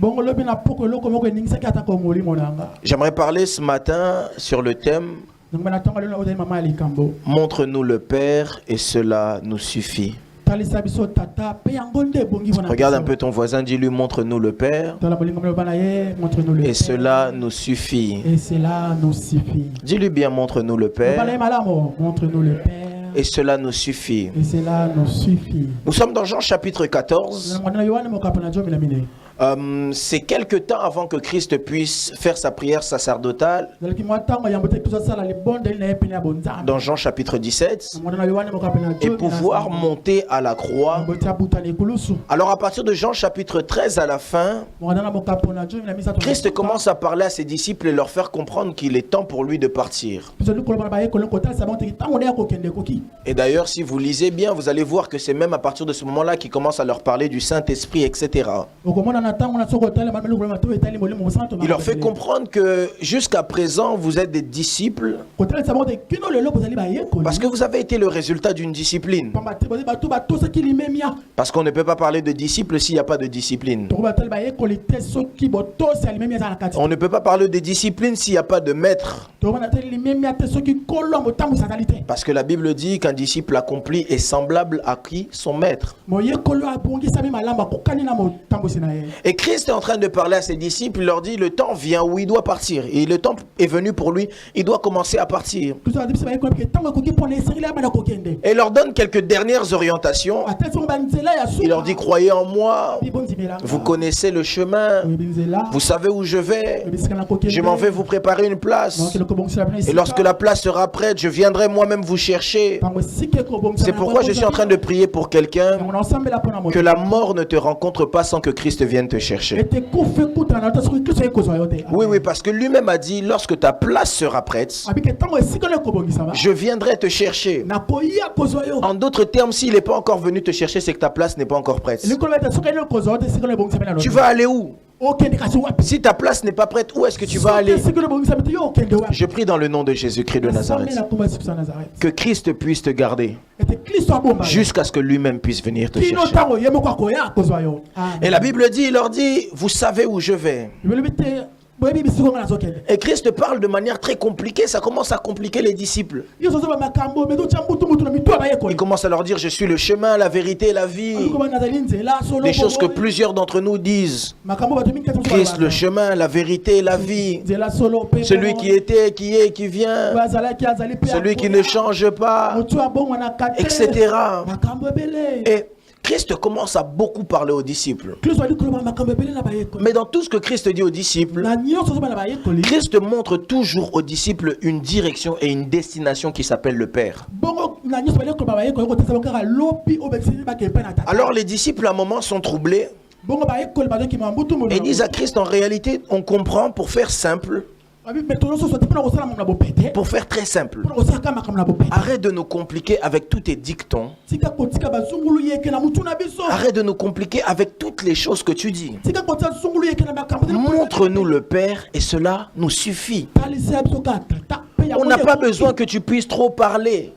J'aimerais parler ce matin sur le thème « Montre-nous le Père et cela nous suffit ». Regarde un peu ton voisin, dis-lui montre-nous le Père et cela nous suffit. Dis-lui bien montre-nous le Père et cela nous suffit. Nous sommes dans Jean chapitre 14. C'est quelque temps avant que Christ puisse faire sa prière sacerdotale. Dans Jean chapitre 17. Et pouvoir monter à la croix. Alors à partir de Jean chapitre 13 à la fin, Christ commence à parler à ses disciples et leur faire comprendre qu'il est temps pour lui de partir. Et d'ailleurs, si vous lisez bien, vous allez voir que c'est même à partir de ce moment-là qu'il commence à leur parler du Saint-Esprit, etc. Il leur fait comprendre que jusqu'à présent, vous êtes des disciples parce que vous avez été le résultat d'une discipline. Parce qu'on ne peut pas parler de disciples s'il n'y a pas de discipline. On ne peut pas parler de discipline s'il n'y a pas de maître. Parce que la Bible dit qu'un disciple accompli est semblable à qui? Son maître. Et Christ est en train de parler à ses disciples, il leur dit le temps vient où il doit partir. Et le temps est venu pour lui, il doit commencer à partir. Et il leur donne quelques dernières orientations. Il leur dit croyez en moi, vous connaissez le chemin, vous savez où je vais, je m'en vais vous préparer une place. Et lorsque la place sera prête, je viendrai moi-même vous chercher. C'est pourquoi je suis en train de prier pour quelqu'un, que la mort ne te rencontre pas sans que Christ vienne te chercher. Oui, parce que lui-même a dit, lorsque ta place sera prête, je viendrai te chercher. En d'autres termes, s'il n'est pas encore venu te chercher, c'est que ta place n'est pas encore prête. Tu vas aller où? Si ta place n'est pas prête, où est-ce que tu vas aller? Je prie dans le nom de Jésus-Christ de Nazareth que Christ puisse te garder jusqu'à ce que lui-même puisse venir te chercher. Et la Bible dit, il leur dit, vous savez où je vais. Et Christ parle de manière très compliquée, ça commence à compliquer les disciples. Il commence à leur dire, je suis le chemin, la vérité et la vie. Des choses que plusieurs d'entre nous disent. Christ, le chemin, la vérité et la vie. Celui qui était, qui est, qui vient. Celui qui ne change pas, etc. Et Christ commence à beaucoup parler aux disciples. Mais dans tout ce que Christ dit aux disciples, Christ montre toujours aux disciples une direction et une destination qui s'appelle le Père. Alors les disciples à un moment sont troublés et disent à Christ, en réalité on comprend, pour faire simple, pour faire très simple, arrête de nous compliquer avec tous tes dictons. Arrête de nous compliquer avec toutes les choses que tu dis. Montre-nous le Père et cela nous suffit. On n'a pas besoin que tu puisses trop parler.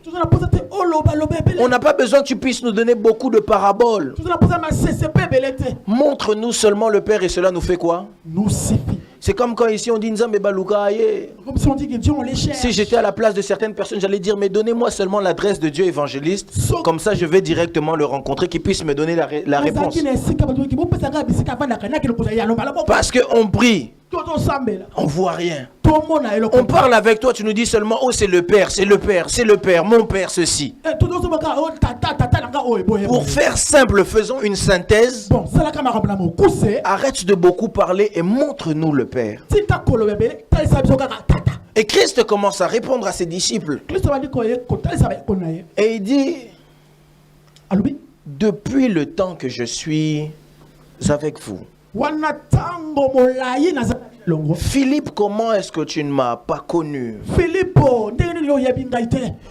On n'a pas besoin que tu puisses nous donner beaucoup de paraboles. Montre-nous seulement le Père et cela nous fait quoi? Nous suffit. C'est comme quand ici on dit Nzambe Baluka aye. Si j'étais à la place de certaines personnes, j'allais dire mais donnez-moi seulement l'adresse de Dieu évangéliste. Comme ça je vais directement le rencontrer, qu'il puisse me donner la réponse. Parce qu'on prie, on voit rien. On parle avec toi, tu nous dis seulement oh c'est le Père, c'est le Père, c'est le Père, mon Père ceci. Pour faire simple, faisons une synthèse. Arrête de beaucoup parler et montre-nous le Père. Et Christ commence à répondre à ses disciples. Et il dit, depuis le temps que je suis avec vous, Philippe, comment est-ce que tu ne m'as pas connu?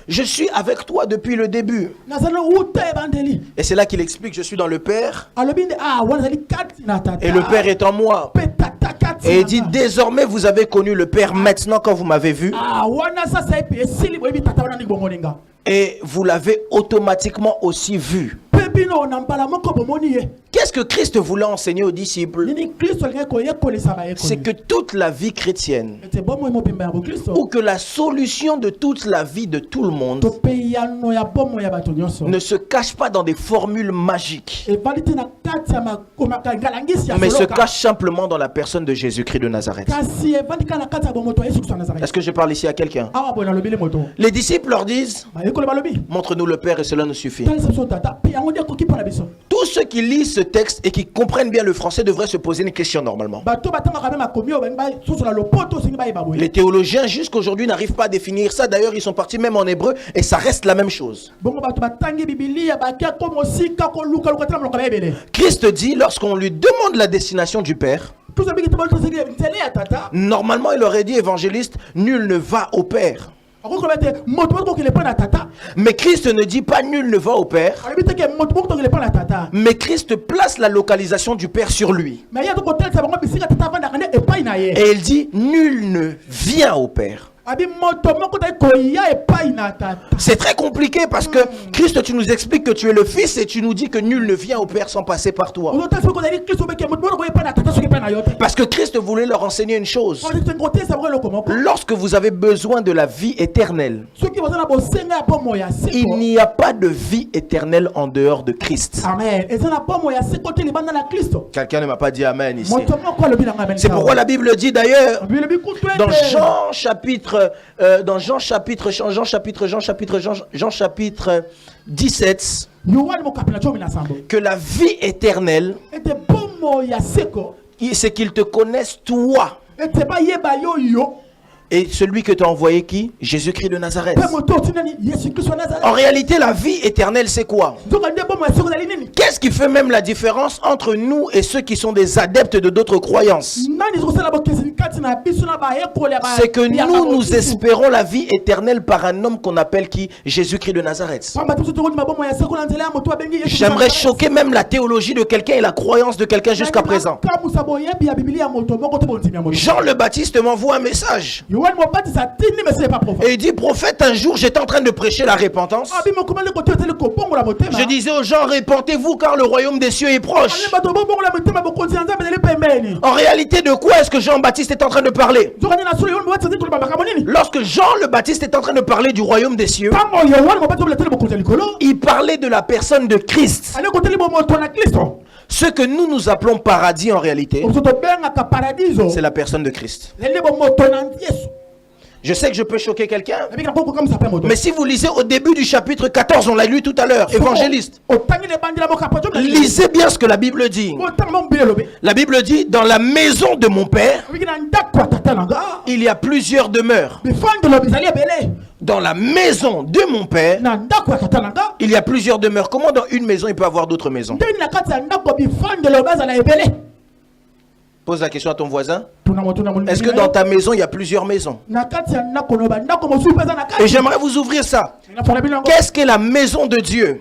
Je suis avec toi depuis le début. Et c'est là qu'il explique, je suis dans le Père et le Père est en moi. Et il dit, désormais vous avez connu le Père maintenant quand vous m'avez vu. Et vous l'avez automatiquement aussi vu. Qu'est-ce que Christ voulait enseigner aux disciples? C'est que toute la vie chrétienne, ou que la solution de toute la vie de tout le monde, ne se cache pas dans des formules magiques, mais se cache simplement dans la personne de Jésus-Christ de Nazareth. Est-ce que je parle ici à quelqu'un? Les disciples leur disent, montre-nous le Père et cela nous suffit. Tous ceux qui lisent ce texte et qui comprennent bien le français devraient se poser une question normalement. Les théologiens jusqu'aujourd'hui n'arrivent pas à définir ça. D'ailleurs, ils sont partis même en hébreu et ça reste la même chose. Christ dit, lorsqu'on lui demande la destination du Père, normalement il aurait dit, évangéliste, nul ne va au Père. Mais Christ ne dit pas nul ne va au Père, mais Christ place la localisation du Père sur lui. Et il dit nul ne vient au Père. C'est très compliqué parce que Christ, tu nous expliques que tu es le Fils et tu nous dis que nul ne vient au Père sans passer par toi. Parce que Christ voulait leur enseigner une chose. Lorsque vous avez besoin de la vie éternelle, il n'y a pas de vie éternelle en dehors de Christ. Quelqu'un ne m'a pas dit Amen ici. C'est pourquoi la Bible dit d'ailleurs dans Jean chapitre 17 que la vie éternelle, c'est qu'ils te connaissent toi et celui que tu as envoyé qui? Jésus-Christ de Nazareth. En réalité, la vie éternelle, c'est quoi? Qu'est-ce qui fait même la différence entre nous et ceux qui sont des adeptes de d'autres croyances? C'est que nous espérons la vie éternelle par un homme qu'on appelle qui? Jésus-Christ de Nazareth. J'aimerais choquer même la théologie de quelqu'un et la croyance de quelqu'un jusqu'à présent. Jean le Baptiste m'envoie un message. Et il dit, prophète, un jour j'étais en train de prêcher la repentance. Je disais aux gens, répentez-vous car le royaume des cieux est proche. En réalité, de quoi est-ce que Jean-Baptiste est en train de parler? Lorsque Jean le Baptiste est en train de parler du royaume des cieux, il parlait de la personne de Christ. Ce que nous appelons paradis en réalité, c'est la personne de Christ. Je sais que je peux choquer quelqu'un, mais si vous lisez au début du chapitre 14, on l'a lu tout à l'heure, évangéliste, lisez bien ce que la Bible dit. La Bible dit, dans la maison de mon Père, il y a plusieurs demeures. Dans la maison de mon Père, il y a plusieurs demeures. Comment dans une maison il peut y avoir d'autres maisons? Pose la question à ton voisin. Est-ce que dans ta maison il y a plusieurs maisons? Et j'aimerais vous ouvrir ça. Qu'est-ce qu'est la maison de Dieu?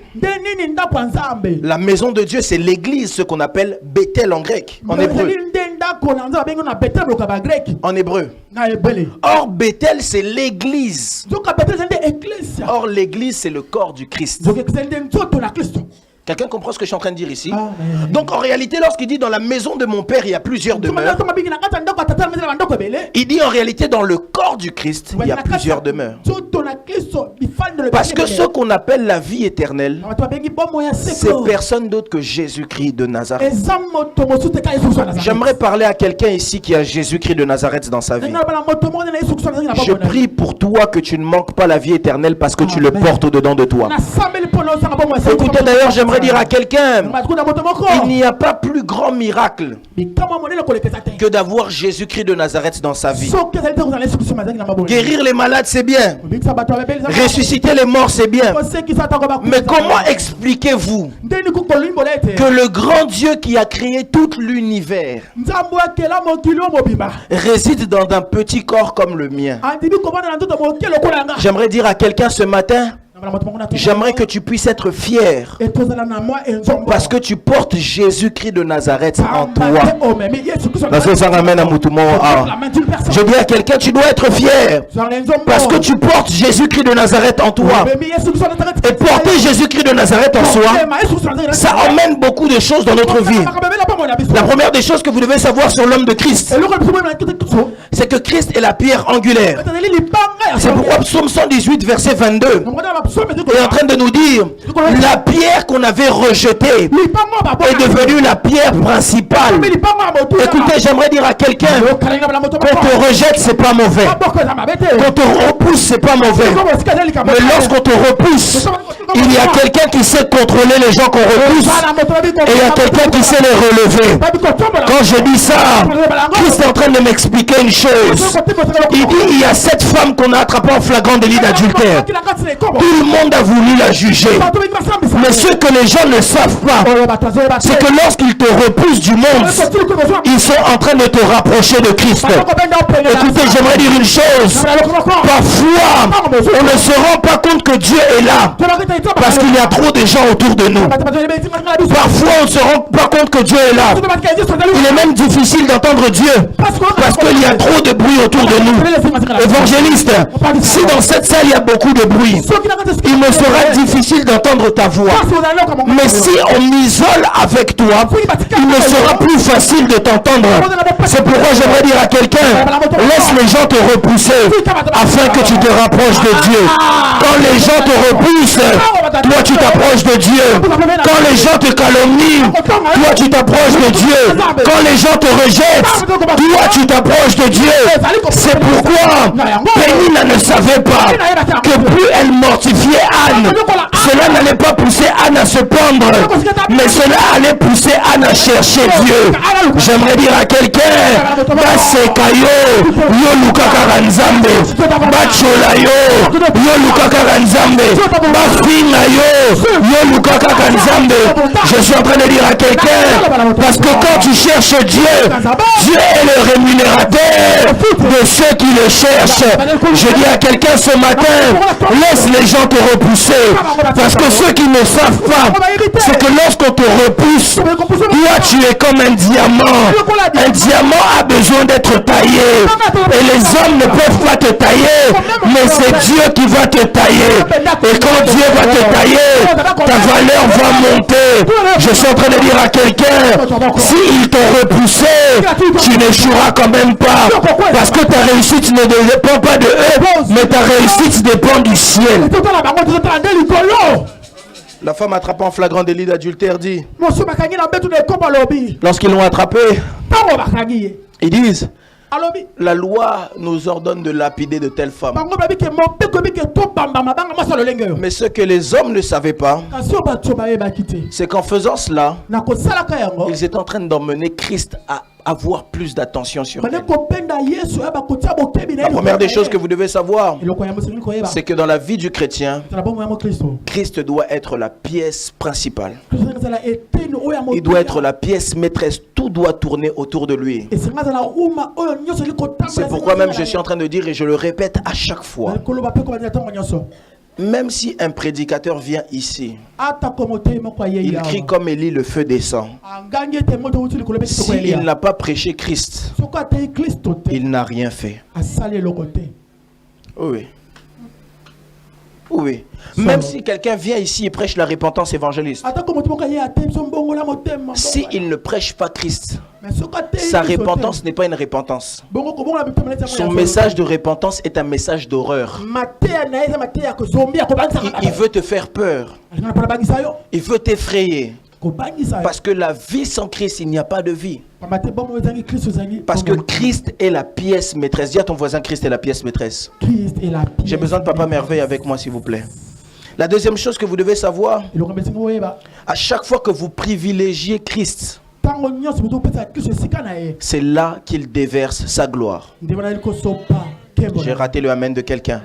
La maison de Dieu, c'est l'église, ce qu'on appelle Bethel en grec, en hébreu. En hébreu. Or Bethel, c'est l'église. Or l'église, c'est le corps du Christ. Quelqu'un comprend ce que je suis en train de dire ici? Donc en réalité, lorsqu'il dit dans la maison de mon Père il y a plusieurs demeures, il dit en réalité dans le corps du Christ il y a plusieurs demeures. Parce que ce qu'on appelle la vie éternelle, c'est personne d'autre que Jésus-Christ de Nazareth. J'aimerais parler à quelqu'un ici qui a Jésus-Christ de Nazareth dans sa vie. Je prie pour toi que tu ne manques pas la vie éternelle parce que tu le portes au-dedans de toi. Écoutez, d'ailleurs, j'aimerais J'aimerais dire à quelqu'un, il n'y a pas plus grand miracle que d'avoir Jésus-Christ de Nazareth dans sa vie. Guérir les malades, c'est bien. Ressusciter les morts, c'est bien. Mais comment expliquez-vous que le grand Dieu qui a créé tout l'univers réside dans un petit corps comme le mien? J'aimerais dire à quelqu'un ce matin, j'aimerais que tu puisses être fier parce que tu portes Jésus-Christ de Nazareth en toi. Je dis à quelqu'un, tu dois être fier parce que tu portes Jésus-Christ de Nazareth en toi. Et porter Jésus-Christ de Nazareth en soi, ça emmène beaucoup de choses dans notre vie. La première des choses que vous devez savoir sur l'homme de Christ, c'est que Christ est la pierre angulaire. C'est pourquoi Psaume 118 verset 22 est en train de nous dire, la pierre qu'on avait rejetée est devenue la pierre principale. Écoutez, j'aimerais dire à quelqu'un, qu'on te rejette, c'est pas mauvais. Qu'on te repousse, c'est pas mauvais. Mais lorsqu'on te repousse, il y a quelqu'un qui sait contrôler les gens qu'on repousse. Et il y a quelqu'un qui sait les relever. Quand je dis ça, Christ est en train de m'expliquer une chose. Il dit, il y a cette femme qu'on a attrapée en flagrant délit d'adultère. Tout le monde a voulu la juger. Mais ce que les gens ne savent pas, c'est que lorsqu'ils te repoussent du monde, ils sont en train de te rapprocher de Christ. Écoutez, j'aimerais dire une chose. Parfois, on ne se rend pas compte que Dieu est là parce qu'il y a trop de gens autour de nous. Parfois, on ne se rend pas compte que Dieu est là. Il est même difficile d'entendre Dieu parce qu'il y a trop de bruit autour de nous. Évangéliste, si dans cette salle il y a beaucoup de bruit, il me sera difficile d'entendre ta voix. Mais si on m'isole avec toi, il me sera plus facile de t'entendre. C'est pourquoi j'aimerais dire à quelqu'un, laisse les gens te repousser afin que tu te rapproches de Dieu. Quand les gens te repoussent, toi tu t'approches de Dieu. Quand les gens te calomnient, toi tu t'approches de Dieu. Quand les gens te rejettent, toi tu t'approches de Dieu. C'est pourquoi Pénina ne savait pas que plus elle mortifiait Anne, cela n'allait pas pousser Anne à se pendre, mais cela allait pousser Anne à chercher Dieu. J'aimerais dire à quelqu'un, Basekayo, yo lukaka ranzambe, bachola yo lukaka ranzambe, bafina yo lukaka ranzambe. Je suis en train de dire à quelqu'un, parce que quand tu cherches Dieu, Dieu est le rémunérateur de ceux qui le cherchent. Je dis à quelqu'un ce matin, laisse les gens te repousser, parce que ceux qui ne savent pas, c'est que lorsqu'on te repousse, toi tu es comme un diamant. Un diamant a besoin d'être taillé, et les hommes ne peuvent pas te tailler, mais c'est Dieu qui va te tailler. Et quand Dieu va te tailler, ta valeur va monter. Je suis en train de dire à quelqu'un, s'ils t'ont repoussé, tu n'échoueras quand même pas, parce que ta réussite ne dépend pas de eux, mais ta réussite dépend du ciel. La femme attrapée en flagrant délit d'adultère dit, lorsqu'ils l'ont attrapé, ils disent, la loi nous ordonne de lapider de telles femmes. Mais ce que les hommes ne savaient pas, c'est qu'en faisant cela, ils étaient en train d'emmener Christ à avoir plus d'attention sur elle. La première des choses que vous devez savoir, c'est que dans la vie du chrétien, Christ doit être la pièce principale. Il doit être la pièce maîtresse. Tout doit tourner autour de lui. C'est pourquoi même je suis en train de dire, et je le répète à chaque fois, même si un prédicateur vient ici, il crie comme Élie, le feu descend. S'il n'a pas prêché Christ, il n'a rien fait. Oui. Oui. Même si quelqu'un vient ici et prêche la repentance évangéliste, s'il ne prêche pas Christ, sa repentance n'est pas une repentance. Son message de repentance est un message d'horreur. Il veut te faire peur. Il veut t'effrayer. Parce que la vie sans Christ, il n'y a pas de vie. Parce que Christ est la pièce maîtresse. Dis à ton voisin, Christ est la pièce maîtresse. J'ai besoin de Papa Merveille avec moi, s'il vous plaît. La deuxième chose que vous devez savoir, à chaque fois que vous privilégiez Christ, c'est là qu'il déverse sa gloire. J'ai raté le amen de quelqu'un.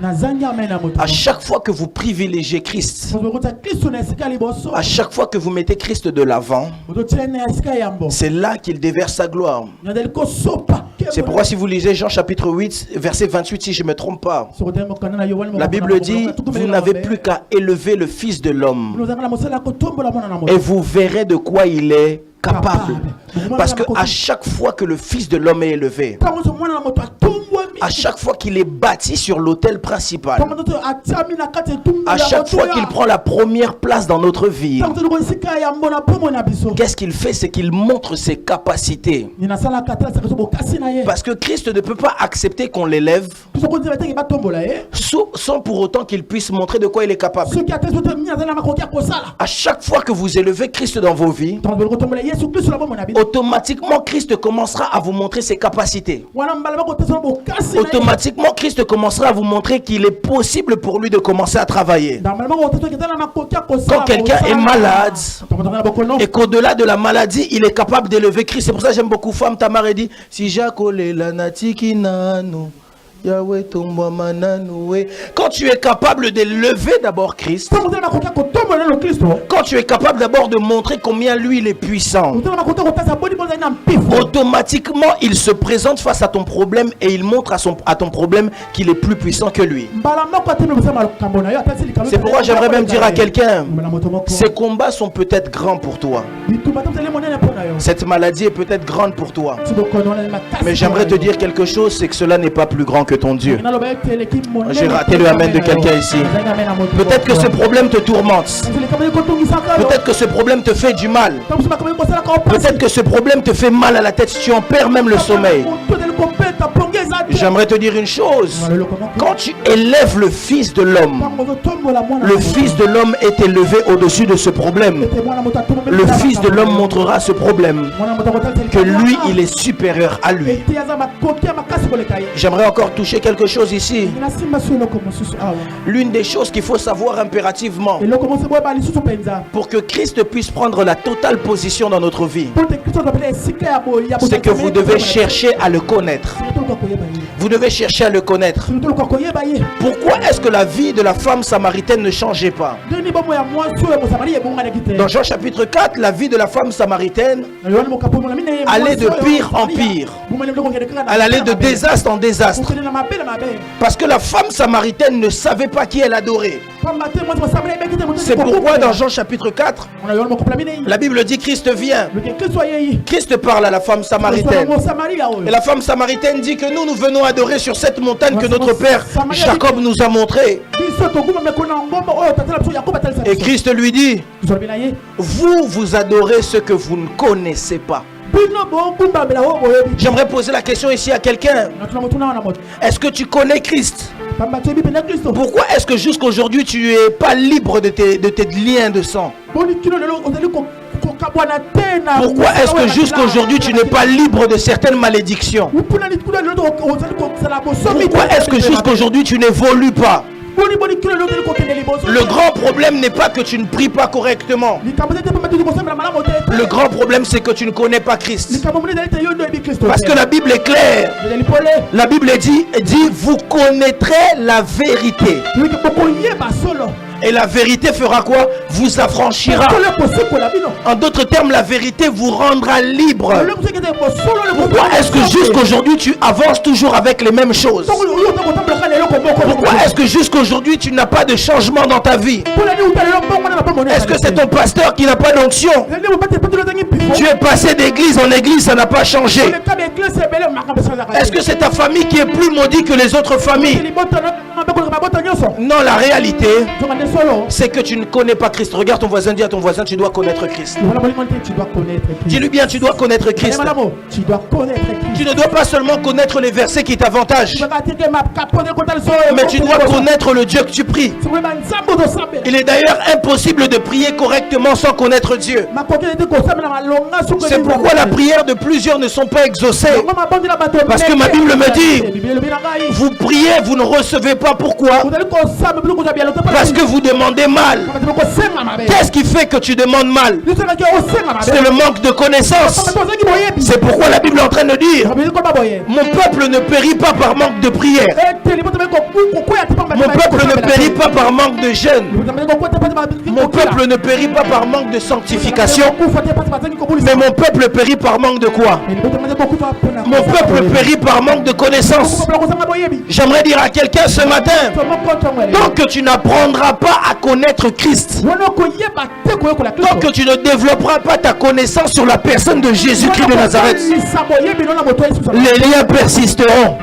À chaque fois que vous privilégiez Christ, à chaque fois que vous mettez Christ de l'avant, c'est là qu'il déverse sa gloire. C'est pourquoi si vous lisez Jean chapitre 8, verset 28, si je ne me trompe pas, la Bible dit, vous n'avez plus qu'à élever le Fils de l'homme et vous verrez de quoi il est capable. Parce que à chaque fois que le Fils de l'homme est élevé, à chaque fois qu'il est bâti sur l'autel principal, à chaque fois qu'il prend la première place dans notre vie, qu'est-ce qu'il fait? C'est qu'il montre ses capacités. Parce que Christ ne peut pas accepter qu'on l'élève sans pour autant qu'il puisse montrer de quoi il est capable. À chaque fois que vous élevez Christ dans vos vies, automatiquement Christ commencera à vous montrer ses capacités. Automatiquement Christ commencera à vous montrer qu'il est possible pour lui de commencer à travailler. Quand quelqu'un est malade et qu'au-delà de la maladie il est capable d'élever Christ, c'est pour ça que j'aime beaucoup Femme Tamar et dit si Jacques la natiki nano Yahweh tomba mananoué. Quand tu es capable d'élever d'abord Christ, quand tu es capable d'abord de montrer combien lui il est puissant, automatiquement il se présente face à ton problème et il montre à ton problème qu'il est plus puissant que lui. C'est pourquoi j'aimerais même dire à quelqu'un, ces combats sont peut-être grands pour toi, cette maladie est peut-être grande pour toi, mais j'aimerais te dire quelque chose, c'est que cela n'est pas plus grand que ton Dieu. J'ai raté le amen de quelqu'un ici. Peut-être que ce problème te tourmente. Peut-être que ce problème te fait du mal. Peut-être que ce problème te fait mal à la tête. Tu en perds même le sommeil. J'aimerais te dire une chose. Quand tu élèves le Fils de l'homme, le Fils de l'homme est élevé au-dessus de ce problème. Le Fils de l'homme montrera ce problème que lui, il est supérieur à lui. J'aimerais encore toucher quelque chose ici. L'une des choses qu'il faut savoir impérativement pour que Christ puisse prendre la totale position dans notre vie, c'est que vous devez chercher à le connaître. Vous devez chercher à le connaître. Pourquoi est-ce que la vie de la femme samaritaine ne changeait pas? Dans Jean chapitre 4, la vie de la femme samaritaine allait de pire en pire. Elle allait de désastre en désastre. Parce que la femme samaritaine ne savait pas qui elle adorait. C'est pourquoi dans Jean chapitre 4, la Bible dit Christ vient. Christ parle à la femme samaritaine. Et la femme samaritaine dit que nous venons adorer sur cette montagne que notre père Jacob nous a montré. Et Christ lui dit, vous adorez ce que vous ne connaissez pas. J'aimerais poser la question ici à quelqu'un. Est-ce que tu connais Christ? Pourquoi est-ce que jusqu'aujourd'hui tu n'es pas libre de tes liens de sang? Pourquoi est-ce que jusqu'aujourd'hui tu n'es pas libre de certaines malédictions? Pourquoi est-ce que jusqu'aujourd'hui tu n'évolues pas? Le grand problème n'est pas que tu ne pries pas correctement. Le grand problème c'est que tu ne connais pas Christ. Parce que la Bible est claire. La Bible dit vous connaîtrez la vérité. Et la vérité fera quoi? Vous affranchira. En d'autres termes, la vérité vous rendra libre. Pourquoi est-ce que jusqu'aujourd'hui tu avances toujours avec les mêmes choses? Pourquoi est-ce que jusqu'aujourd'hui tu n'as pas de changement dans ta vie? Est-ce que c'est ton pasteur qui n'a pas d'onction? Tu es passé d'église en église, ça n'a pas changé. Est-ce que c'est ta famille qui est plus maudite que les autres familles? Non, la réalité c'est que tu ne connais pas Christ. Regarde ton voisin, dis à ton voisin, tu dois connaître Christ. Dis-lui bien, tu dois connaître Christ. Tu ne dois pas seulement connaître les versets qui t'avantagent. Mais tu dois connaître le Dieu que tu pries. Il est d'ailleurs impossible de prier correctement sans connaître Dieu. C'est pourquoi la prière de plusieurs ne sont pas exaucées. Parce que ma Bible me dit, vous priez, vous ne recevez pas. Pourquoi? Parce que vous demandez mal. Qu'est-ce qui fait que tu demandes mal? C'est le manque de connaissance. C'est pourquoi la Bible est en train de dire, mon peuple ne périt pas par manque de prière. Mon peuple ne périt pas par manque de jeûne. Mon peuple ne périt pas par manque de sanctification. Mais mon peuple périt par manque de quoi? Mon peuple périt par manque de connaissance. J'aimerais dire à quelqu'un ce matin, tant que tu n'apprendras pas à connaître Christ, tant que tu ne développeras pas ta connaissance sur la personne de Jésus-Christ de Nazareth, les liens persisteront.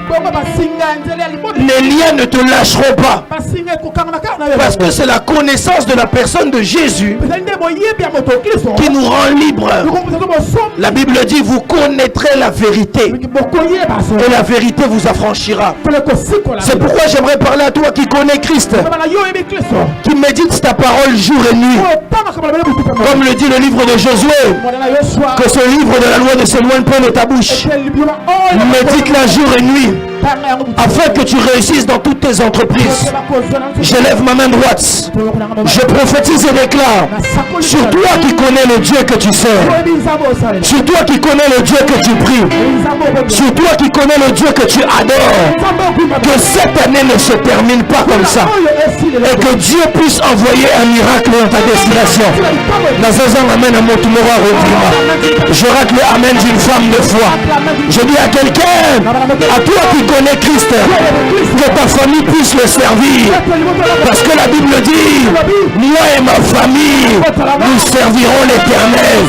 Les liens ne te lâcheront pas. Parce que c'est la connaissance de la personne de Jésus qui nous rend libres. La Bible dit, vous connaîtrez la vérité et la vérité vous affranchira. C'est pourquoi j'aimerais parler à toi qui connais Christ, qui médite ta parole jour et nuit. Comme le dit le livre de Josué, que ce livre de la loi ne s'éloigne pas de ta bouche. Médite-la jour et nuit, afin que tu réussisses dans toutes tes entreprises. J'élève ma main droite, je prophétise et déclare sur toi qui connais le Dieu que tu sers, sur toi qui connais le Dieu que tu pries, sur toi qui connais le Dieu que tu adores, que cette année ne se termine pas comme ça, et que Dieu puisse envoyer un miracle dans ta destination. Je rate le amen d'une femme de foi. Je dis à quelqu'un, à toi qui connais Christ, que ta famille puisse le servir. Parce que la Bible dit, moi et ma famille, nous servirons l'Éternel.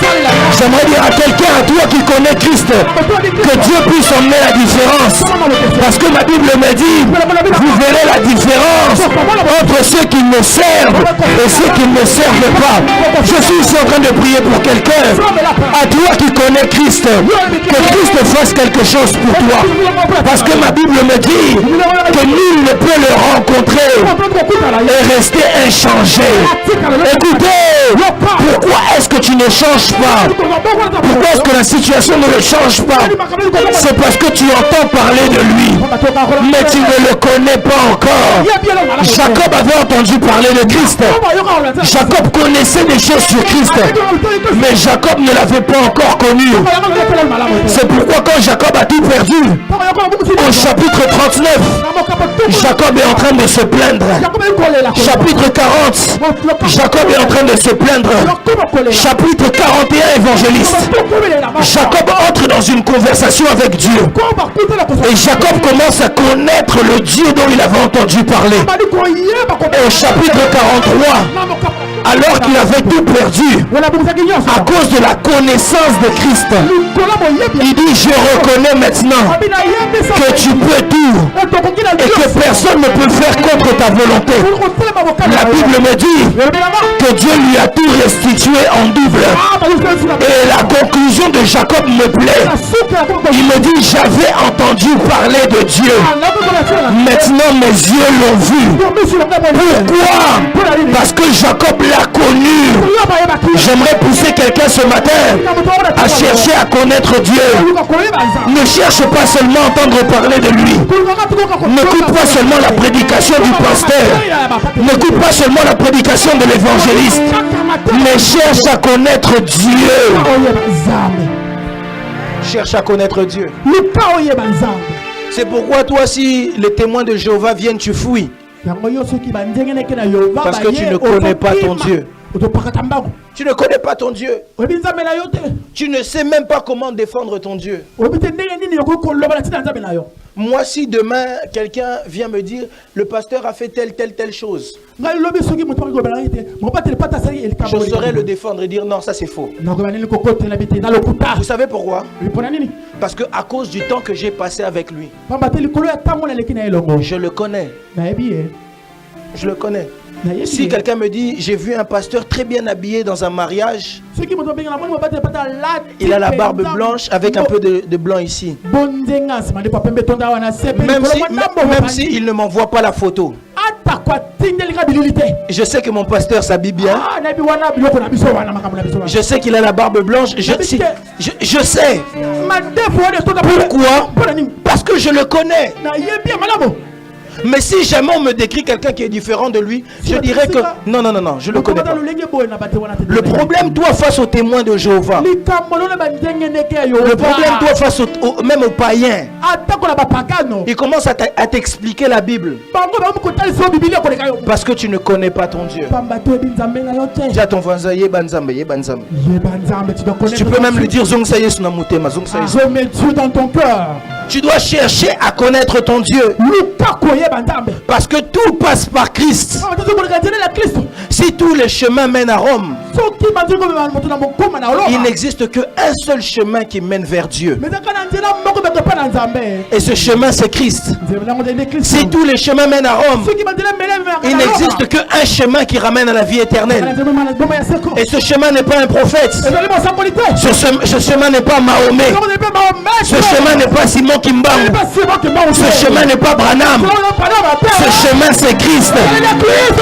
J'aimerais dire à quelqu'un, à toi qui connais Christ, que Dieu puisse emmener la différence. Parce que ma Bible me dit, vous verrez la différence entre ceux qui me servent et ceux qui ne me servent pas. Je suis ici en train de prier pour quelqu'un. À toi qui connais Christ, que Christ fasse quelque chose pour toi. Parce que ma Bible me dit que nul ne peut le rencontrer et rester inchangé. Écoutez, pourquoi est-ce que tu ne changes pas? Pourquoi est-ce que la situation ne le change pas? C'est parce que tu entends parler de lui, mais tu ne le connais pas encore. Jacob avait entendu parler de Christ. Jacob connaissait des choses sur Christ, mais Jacob ne l'avait pas encore connu. C'est pourquoi quand Jacob a tout perdu, au chapitre 39, Jacob est en train de se plaindre. Chapitre 40, Jacob est en train de se plaindre. Chapitre 41, évangéliste, Jacob entre dans une conversation avec Dieu. Et Jacob commence à connaître le Dieu dont il avait entendu parler. Et au chapitre 43, alors qu'il avait tout perdu à cause de la connaissance de Christ, il dit, je reconnais maintenant que tu peux tout et que personne ne peut faire contre ta volonté. La Bible me dit que Dieu lui a tout restitué en double. Et la conclusion de Jacob me plaît. Il me dit, j'avais entendu parler de Dieu, maintenant mes yeux l'ont vu. Pourquoi? Parce que Jacob l'a connu. J'aimerais pousser quelqu'un ce matin à chercher à connaître Dieu. Ne cherche pas seulement à entendre parler de lui. N'écoute pas seulement la prédication du pasteur. N'écoute pas seulement la prédication de l'évangéliste. Mais cherche à connaître Dieu. Cherche à connaître Dieu. C'est pourquoi toi, si les témoins de Jéhovah viennent, tu fouilles. Parce que tu ne connais pas ton Dieu. Tu ne connais pas ton Dieu. Tu ne sais même pas comment défendre ton Dieu. Moi, si demain, quelqu'un vient me dire, le pasteur a fait telle chose, je saurais le défendre et dire non, ça c'est faux. Vous savez pourquoi? Parce que à cause du temps que j'ai passé avec lui, je le connais. Je le connais. Si quelqu'un me dit, j'ai vu un pasteur très bien habillé dans un mariage, il a la barbe blanche avec un peu de blanc ici. Même si il ne m'envoie pas la photo, je sais que mon pasteur s'habille bien. Je sais qu'il a la barbe blanche. Je sais. Pourquoi? Parce que je le connais. Mais si jamais on me décrit quelqu'un qui est différent de lui, je dirais que non, je le connais pas. Le problème, toi, face aux témoins de Jéhovah, le problème, toi, face même aux païens, il commence à t'expliquer la Bible parce que tu ne connais pas ton Dieu. Dis à ton voisin, Yebanzambe. Tu peux même lui dire, je mets Dieu dans ton cœur. Tu dois chercher à connaître ton Dieu. Parce que tout passe par Christ. Si tous les chemins mènent à Rome, il n'existe qu'un seul chemin qui mène vers Dieu. Et ce chemin, c'est Christ. Si tous les chemins mènent à Rome, il n'existe qu'un chemin qui ramène à la vie éternelle. Et ce chemin n'est pas un prophète. Ce chemin n'est pas Mahomet. Ce chemin n'est pas Simon Kimbangu. Ce chemin n'est pas Branham. Ce chemin, c'est Christ.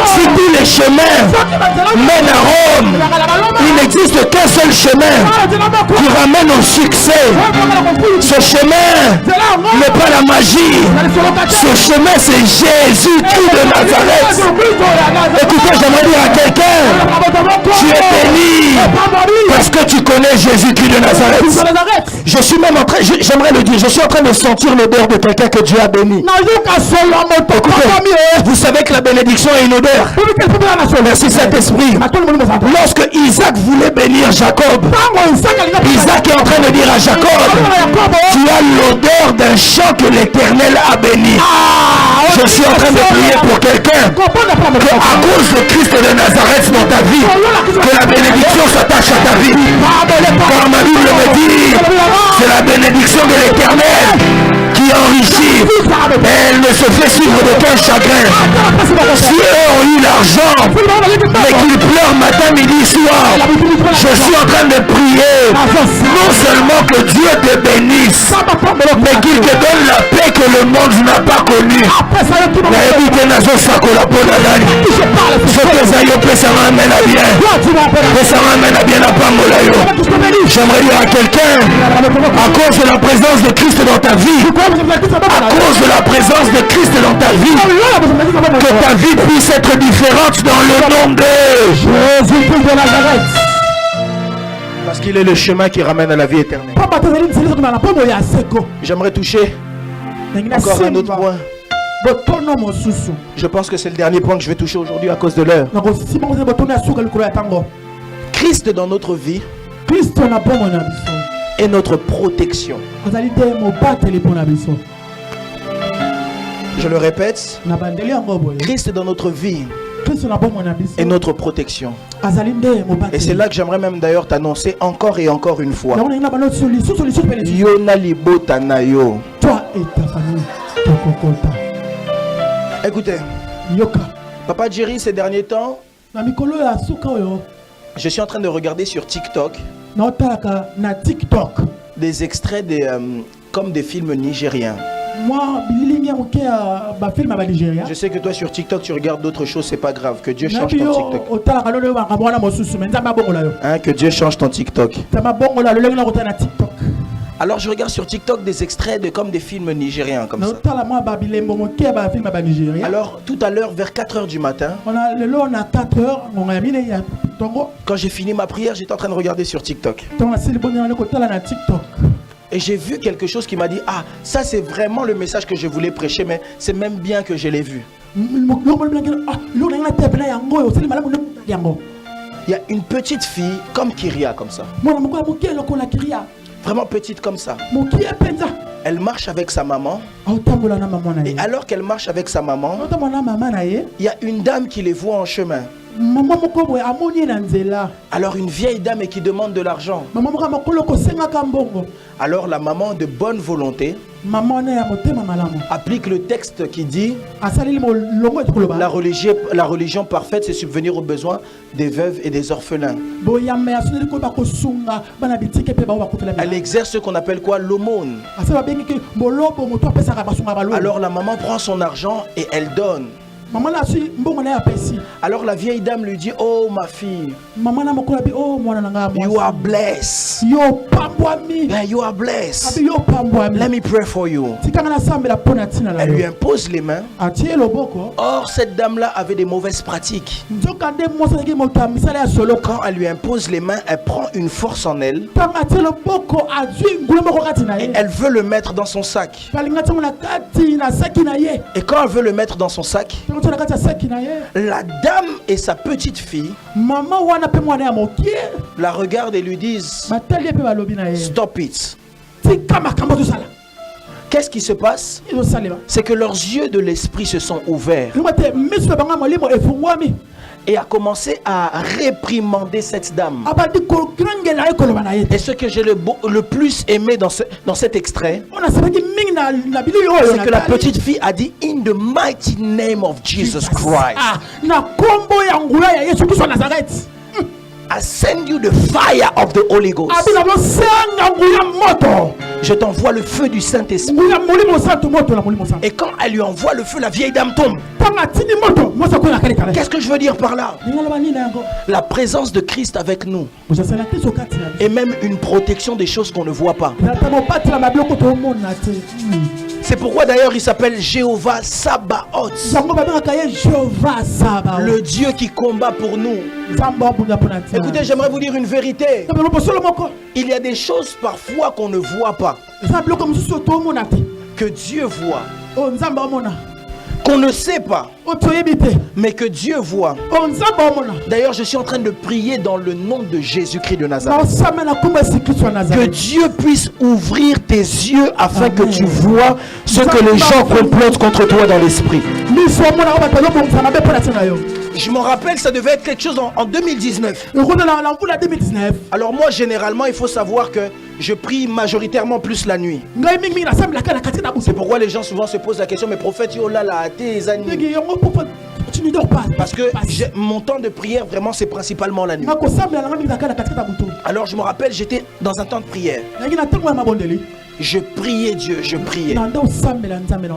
Si tous les chemins mènent à Rome, il n'existe qu'un seul chemin qui ramène au succès. Ce chemin n'est pas la magie. Ce chemin, c'est Jésus-Christ de Nazareth. Écoutez, j'aimerais dire à quelqu'un, tu es béni parce que tu connais Jésus-Christ de Nazareth. Je suis même en train, j'aimerais le dire, je suis en train de sentir l'odeur de quelqu'un que Dieu a béni. Écoutez, vous savez que la bénédiction a une odeur. Merci Saint-Esprit. Lorsque Isaac voulait bénir Jacob, Isaac est en train de dire à Jacob, tu as l'odeur d'un champ que l'Éternel a béni. Je suis en train de prier pour quelqu'un que à cause de Christ de Nazareth dans ta vie, que la bénédiction s'attache à ta vie. Car ma Bible me dit, c'est la bénédiction de l'Éternel qui enrichit. Elle ne se fait suivre d'aucun chagrin. Si eux ont eu l'argent, mais qu'ils pleurent matin, midi, soir, je suis en train de prier, non seulement que Dieu te bénisse, mais qu'il te donne la paix que le monde n'a pas connue. J'aimerais dire à quelqu'un, à cause de la présence de Christ dans ta vie, à cause de la présence de Christ dans ta vie, que ta vie puisse être différente dans le nom de Jésus-Christ de Nazareth. Parce qu'il est le chemin qui ramène à la vie éternelle. J'aimerais toucher encore un autre point. Je pense que c'est le dernier point que je vais toucher aujourd'hui à cause de l'heure. Christ dans notre vie est notre protection. Je le répète, Christ dans notre vie est notre protection. Et c'est là que j'aimerais même d'ailleurs t'annoncer encore et encore une fois. Yonalibotanayo. Toi et ta famille. Écoutez, Papa Jerry, ces derniers temps, je suis en train de regarder sur TikTok des extraits comme des films nigériens. Je sais que toi sur TikTok tu regardes d'autres choses, c'est pas grave. Que Dieu change ton TikTok. Hein, que Dieu change ton TikTok. Alors je regarde sur TikTok des extraits comme des films nigériens comme ça. Alors tout à l'heure vers 4h du matin, quand j'ai fini ma prière, j'étais en train de regarder sur TikTok. Et j'ai vu quelque chose qui m'a dit, ah, ça c'est vraiment le message que je voulais prêcher, mais c'est même bien que je l'ai vu. Il y a une petite fille comme Kyria, comme ça. Vraiment petite comme ça. Elle marche avec sa maman. Et alors qu'elle marche avec sa maman, il y a une dame qui les voit en chemin. Alors une vieille dame qui demande de l'argent. Alors la maman de bonne volonté applique le texte qui dit la religion parfaite, c'est subvenir aux besoins des veuves et des orphelins. Elle exerce ce qu'on appelle quoi? L'aumône. Alors la maman prend son argent et elle donne. Alors la vieille dame lui dit, oh ma fille, you are blessed. Yeah, you are blessed. Let me pray for you. Elle lui impose les mains. Or cette dame là avait des mauvaises pratiques. Quand elle lui impose les mains, elle prend une force en elle et elle veut le mettre dans son sac. Et quand elle veut le mettre dans son sac, la dame et sa petite fille la regardent et lui disent, stop it. Qu'est-ce qui se passe? C'est que leurs yeux de l'esprit se sont ouverts et a commencé à réprimander cette dame. Et ce que j'ai le plus aimé dans cet extrait, c'est que la petite fille a dit, in the mighty name of Jesus Christ, I send you the fire of the Holy Ghost. Je t'envoie le feu du Saint-Esprit. Et quand elle lui envoie le feu, la vieille dame tombe. Qu'est-ce que je veux dire par là? La présence de Christ avec nous. Et même une protection des choses qu'on ne voit pas. C'est pourquoi d'ailleurs il s'appelle Jéhovah Sabaoth. Le Dieu qui combat pour nous. Écoutez, j'aimerais vous dire une vérité. Il y a des choses parfois qu'on ne voit pas, que Dieu voit, qu'on ne sait pas, mais que Dieu voit. D'ailleurs, je suis en train de prier dans le nom de Jésus-Christ de Nazareth. Que Dieu puisse ouvrir tes yeux afin que tu vois ce que les gens complotent contre toi dans l'esprit. Je m'en rappelle, ça devait être quelque chose en 2019. Alors moi, généralement, il faut savoir que je prie majoritairement plus la nuit. C'est pourquoi les gens souvent se posent la question, mais prophète, oh là là, tes amis. Tu ne dors pas. Parce que mon temps de prière, vraiment, c'est principalement la nuit. Alors je me rappelle, j'étais dans un temps de prière. Je priais Dieu, je priais.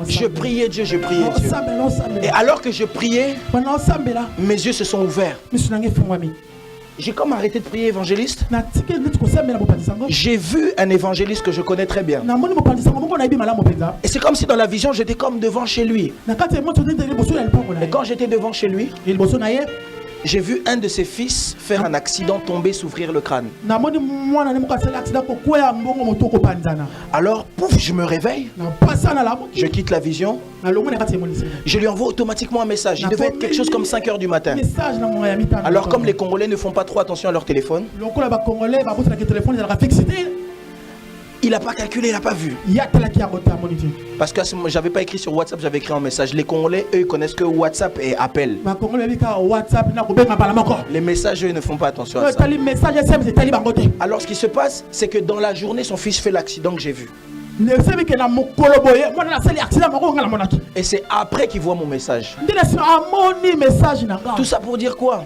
Je priais Dieu, je priais Dieu. Et alors que je priais, mes yeux se sont ouverts. J'ai comme arrêté de prier évangéliste. J'ai vu un évangéliste que je connais très bien. Et c'est comme si dans la vision, j'étais comme devant chez lui. Et quand j'étais devant chez lui, j'ai vu un de ses fils faire un accident, tomber, s'ouvrir le crâne. Alors, pouf, je me réveille. Je quitte la vision. Je lui envoie automatiquement un message. Il devait être quelque chose comme 5 h du matin. Alors, comme les Congolais ne font pas trop attention à leur téléphone, il n'a pas calculé, il n'a pas vu. Parce que j'avais pas écrit sur WhatsApp, j'avais écrit un message. Les Congolais, eux, ils connaissent que WhatsApp et appel. Les messages, eux, ils ne font pas attention à ça. Alors, ce qui se passe, c'est que dans la journée, son fils fait l'accident que j'ai vu. Et c'est après qu'il voit mon message. Tout ça pour dire quoi?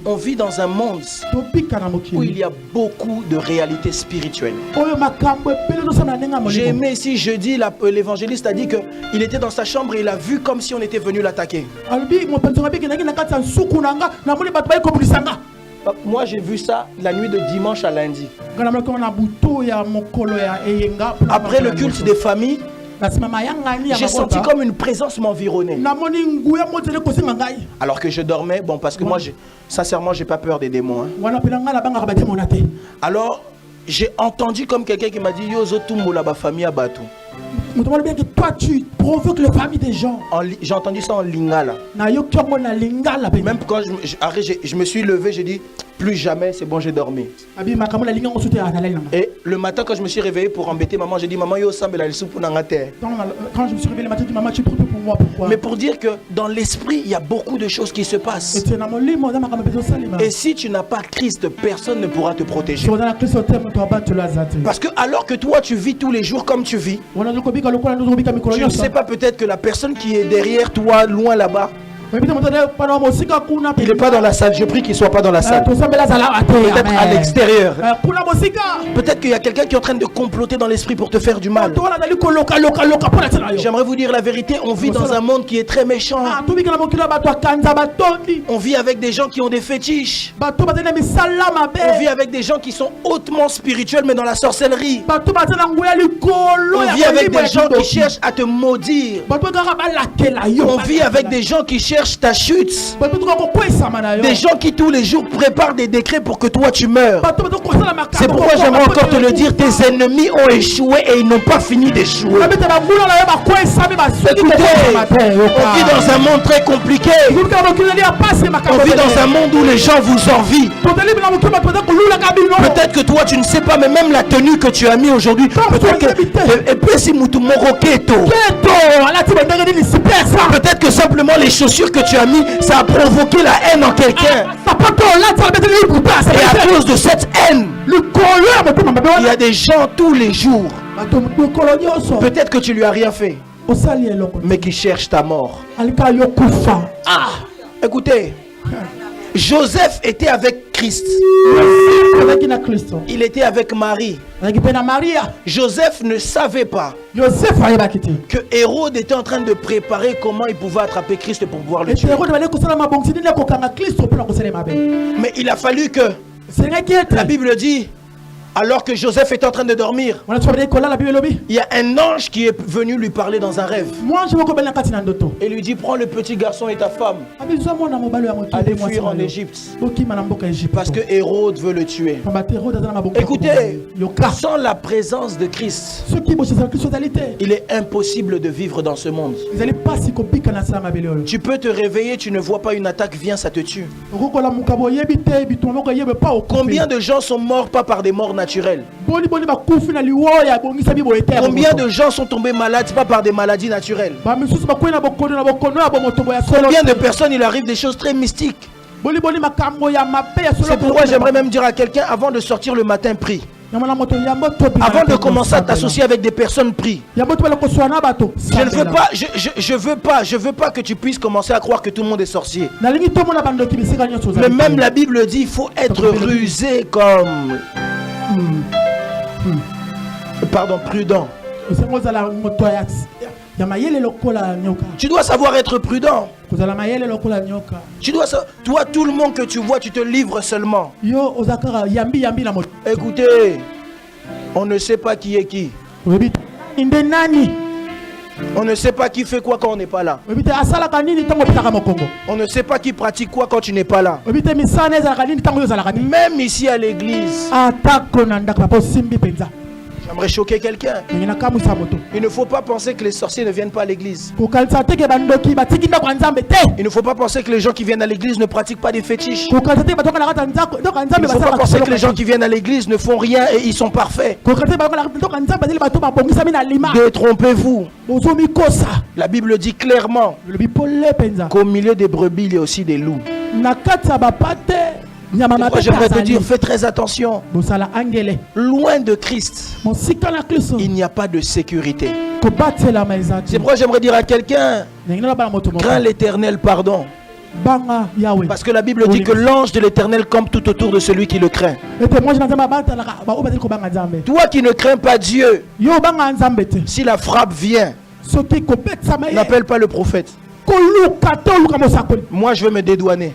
On vit dans un monde où il y a beaucoup de réalités spirituelles. J'ai aimé ici jeudi, l'évangéliste a dit qu'il était dans sa chambre et il a vu comme si on était venu l'attaquer. Moi j'ai vu ça la nuit de dimanche à lundi. Après le culte des familles, j'ai senti comme une présence m'environner. Alors que je dormais, bon, parce que moi, sincèrement, j'ai pas peur des démons. Alors, j'ai entendu comme quelqu'un qui m'a dit Yozo Tumbo la famille à Batou. Vous demandez bien que toi tu provoques les familles des gens. J'ai entendu ça en lingala. Même quand je me suis levé, j'ai dit plus jamais, c'est bon, j'ai dormi. Et le matin, quand je me suis réveillé pour embêter maman, j'ai dit maman, yo sambela le soupe pour terre. Quand je me suis réveillé le matin, je dis maman, tu pries pour moi, pourquoi? Mais pour dire que dans l'esprit, il y a beaucoup de choses qui se passent. Et si tu n'as pas Christ, personne ne pourra te protéger. Parce que alors que toi, tu vis tous les jours comme tu vis, tu ne sais pas peut-être que la personne qui est derrière toi, loin là-bas, il n'est pas dans la salle. Je prie qu'il ne soit pas dans la salle. Peut-être à l'extérieur. Peut-être qu'il y a quelqu'un qui est en train de comploter dans l'esprit pour te faire du mal. J'aimerais vous dire la vérité. On vit dans un monde qui est très méchant. On vit avec des gens qui ont des fétiches. On vit avec des gens qui sont hautement spirituels mais dans la sorcellerie. On vit avec des gens qui cherchent à te maudire. On vit avec des gens qui cherchent ta chute. Des gens qui tous les jours préparent des décrets pour que toi tu meurs. C'est pourquoi j'aimerais encore te le dire, tes ennemis ont échoué et ils n'ont pas fini d'échouer. Écoutez, on vit dans un monde très compliqué. On vit dans un monde où les gens vous envient. Peut-être que toi tu ne sais pas, mais même la tenue que tu as mis aujourd'hui, peut-être que simplement les chaussures que tu as mis, ça a provoqué la haine en quelqu'un. Et à cause de cette haine, il y a des gens tous les jours, peut-être que tu lui as rien fait, mais qui cherchent ta mort. Écoutez, Joseph était avec Christ. Il était avec Marie. Joseph ne savait pas que Hérode était en train de préparer comment il pouvait attraper Christ pour pouvoir le tuer. Mais il a fallu que, la Bible dit, alors que Joseph était en train de dormir, il y a un ange qui est venu lui parler dans un rêve et lui dit, prends le petit garçon et ta femme, allez fuir en Égypte parce que Hérode veut le tuer. Écoutez, sans la présence de Christ, il est impossible de vivre dans ce monde. Tu peux te réveiller, tu ne vois pas une attaque, viens, ça te tue. Combien de gens sont morts pas par des morts naturelles? Combien de gens sont tombés malades pas par des maladies naturelles? Combien de personnes il arrive des choses très mystiques? C'est pourquoi j'aimerais même dire à quelqu'un, avant de sortir le matin, prie. Avant de commencer à t'associer avec des personnes, prie. Je ne veux pas que tu puisses commencer à croire que tout le monde est sorcier. Mais même la Bible dit, il faut être rusé comme... Pardon, prudent. Tu dois savoir être prudent. Tu dois savoir, toi, tout le monde que tu vois, tu te livres seulement. Écoutez, on ne sait pas qui est qui. On ne sait pas qui fait quoi quand on n'est pas là. On ne sait pas qui pratique quoi quand tu n'es pas là. Même ici à l'église. J'aimerais choquer quelqu'un. Il ne faut pas penser que les sorciers ne viennent pas à l'église. Il ne faut pas penser que les gens qui viennent à l'église ne pratiquent pas des fétiches. Il ne faut pas penser que les gens qui viennent à l'église ne font rien et ils sont parfaits. Détrompez-vous. La Bible dit clairement qu'au milieu des brebis, il y a aussi des loups. J'aimerais te dire, fais très attention. Loin de Christ, il n'y a pas de sécurité. C'est pourquoi j'aimerais dire à quelqu'un, crains l'Éternel, pardon. Parce que la Bible dit que l'ange de l'Éternel campe tout autour de celui qui le craint. Toi qui ne crains pas Dieu, si la frappe vient, n'appelle pas le prophète. Moi je veux me dédouaner.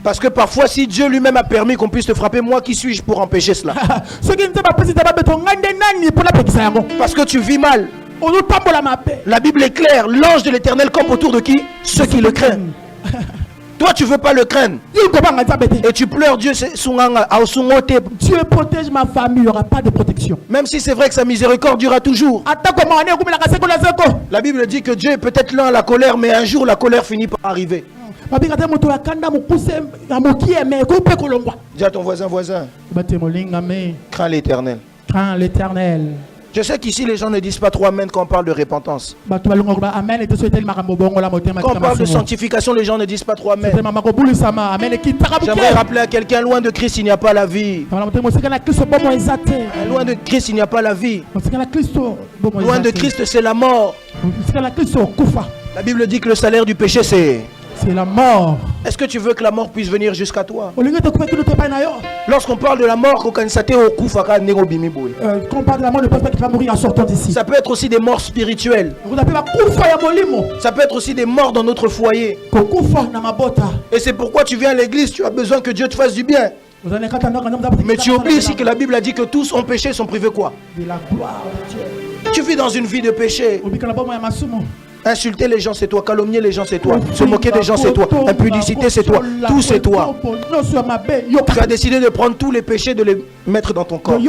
Parce que parfois si Dieu lui-même a permis qu'on puisse te frapper, moi qui suis-je pour empêcher cela? Parce que tu vis mal. La Bible est claire, l'ange de l'Éternel campe autour de qui? Ceux qui le craignent. Toi, tu veux pas le craindre. Et tu pleures Dieu. Dieu protège ma famille, il n'y aura pas de protection. Même si c'est vrai que sa miséricorde durera toujours. La Bible dit que Dieu est peut-être lent à la colère, mais un jour la colère finit par arriver. Dis à ton voisin, crains l'Éternel. Crains l'Éternel. Je sais qu'ici les gens ne disent pas trop amen quand on parle de repentance. Quand on parle de sanctification, les gens ne disent pas trop amen. J'aimerais rappeler à quelqu'un, loin de Christ, il n'y a pas la vie. Loin de Christ, il n'y a pas la vie. Loin de Christ, c'est la mort. La Bible dit que le salaire du péché, c'est la mort. Est-ce que tu veux que la mort puisse venir jusqu'à toi? Lorsqu'on parle de la mort, quand on parle de la mort, ne pense pas qu'il va mourir en sortant d'ici. ça peut être aussi des morts spirituelles. Ça peut être aussi des morts dans notre foyer. Et c'est pourquoi tu viens à l'église, tu as besoin que Dieu te fasse du bien. Mais tu oublies ici que la Bible a dit que tous ont péché, sont privés quoi? De la gloire de Dieu. Tu vis dans une vie de péché. Insulter les gens c'est toi, calomnier les gens c'est toi, se moquer des gens c'est toi, impudicité c'est toi, tout c'est toi. Tu as décidé de prendre tous les péchés, de les mettre dans ton corps.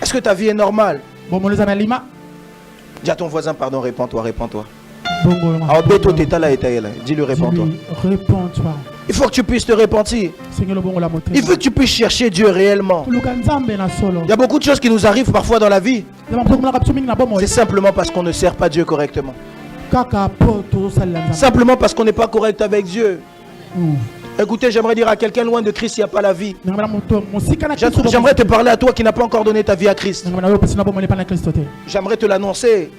Est-ce que ta vie est normale? Dis à ton voisin, pardon, répands-toi, répands-toi. Dis-le, répands-toi. Il faut que tu puisses te repentir. Il faut que tu puisses chercher Dieu réellement. Il y a beaucoup de choses qui nous arrivent parfois dans la vie. C'est simplement parce qu'on ne sert pas Dieu correctement. Simplement parce qu'on n'est pas correct avec Dieu. Écoutez, j'aimerais dire à quelqu'un, loin de Christ, il n'y a pas la vie. J'aimerais te parler à toi qui n'as pas encore donné ta vie à Christ. J'aimerais te l'annoncer.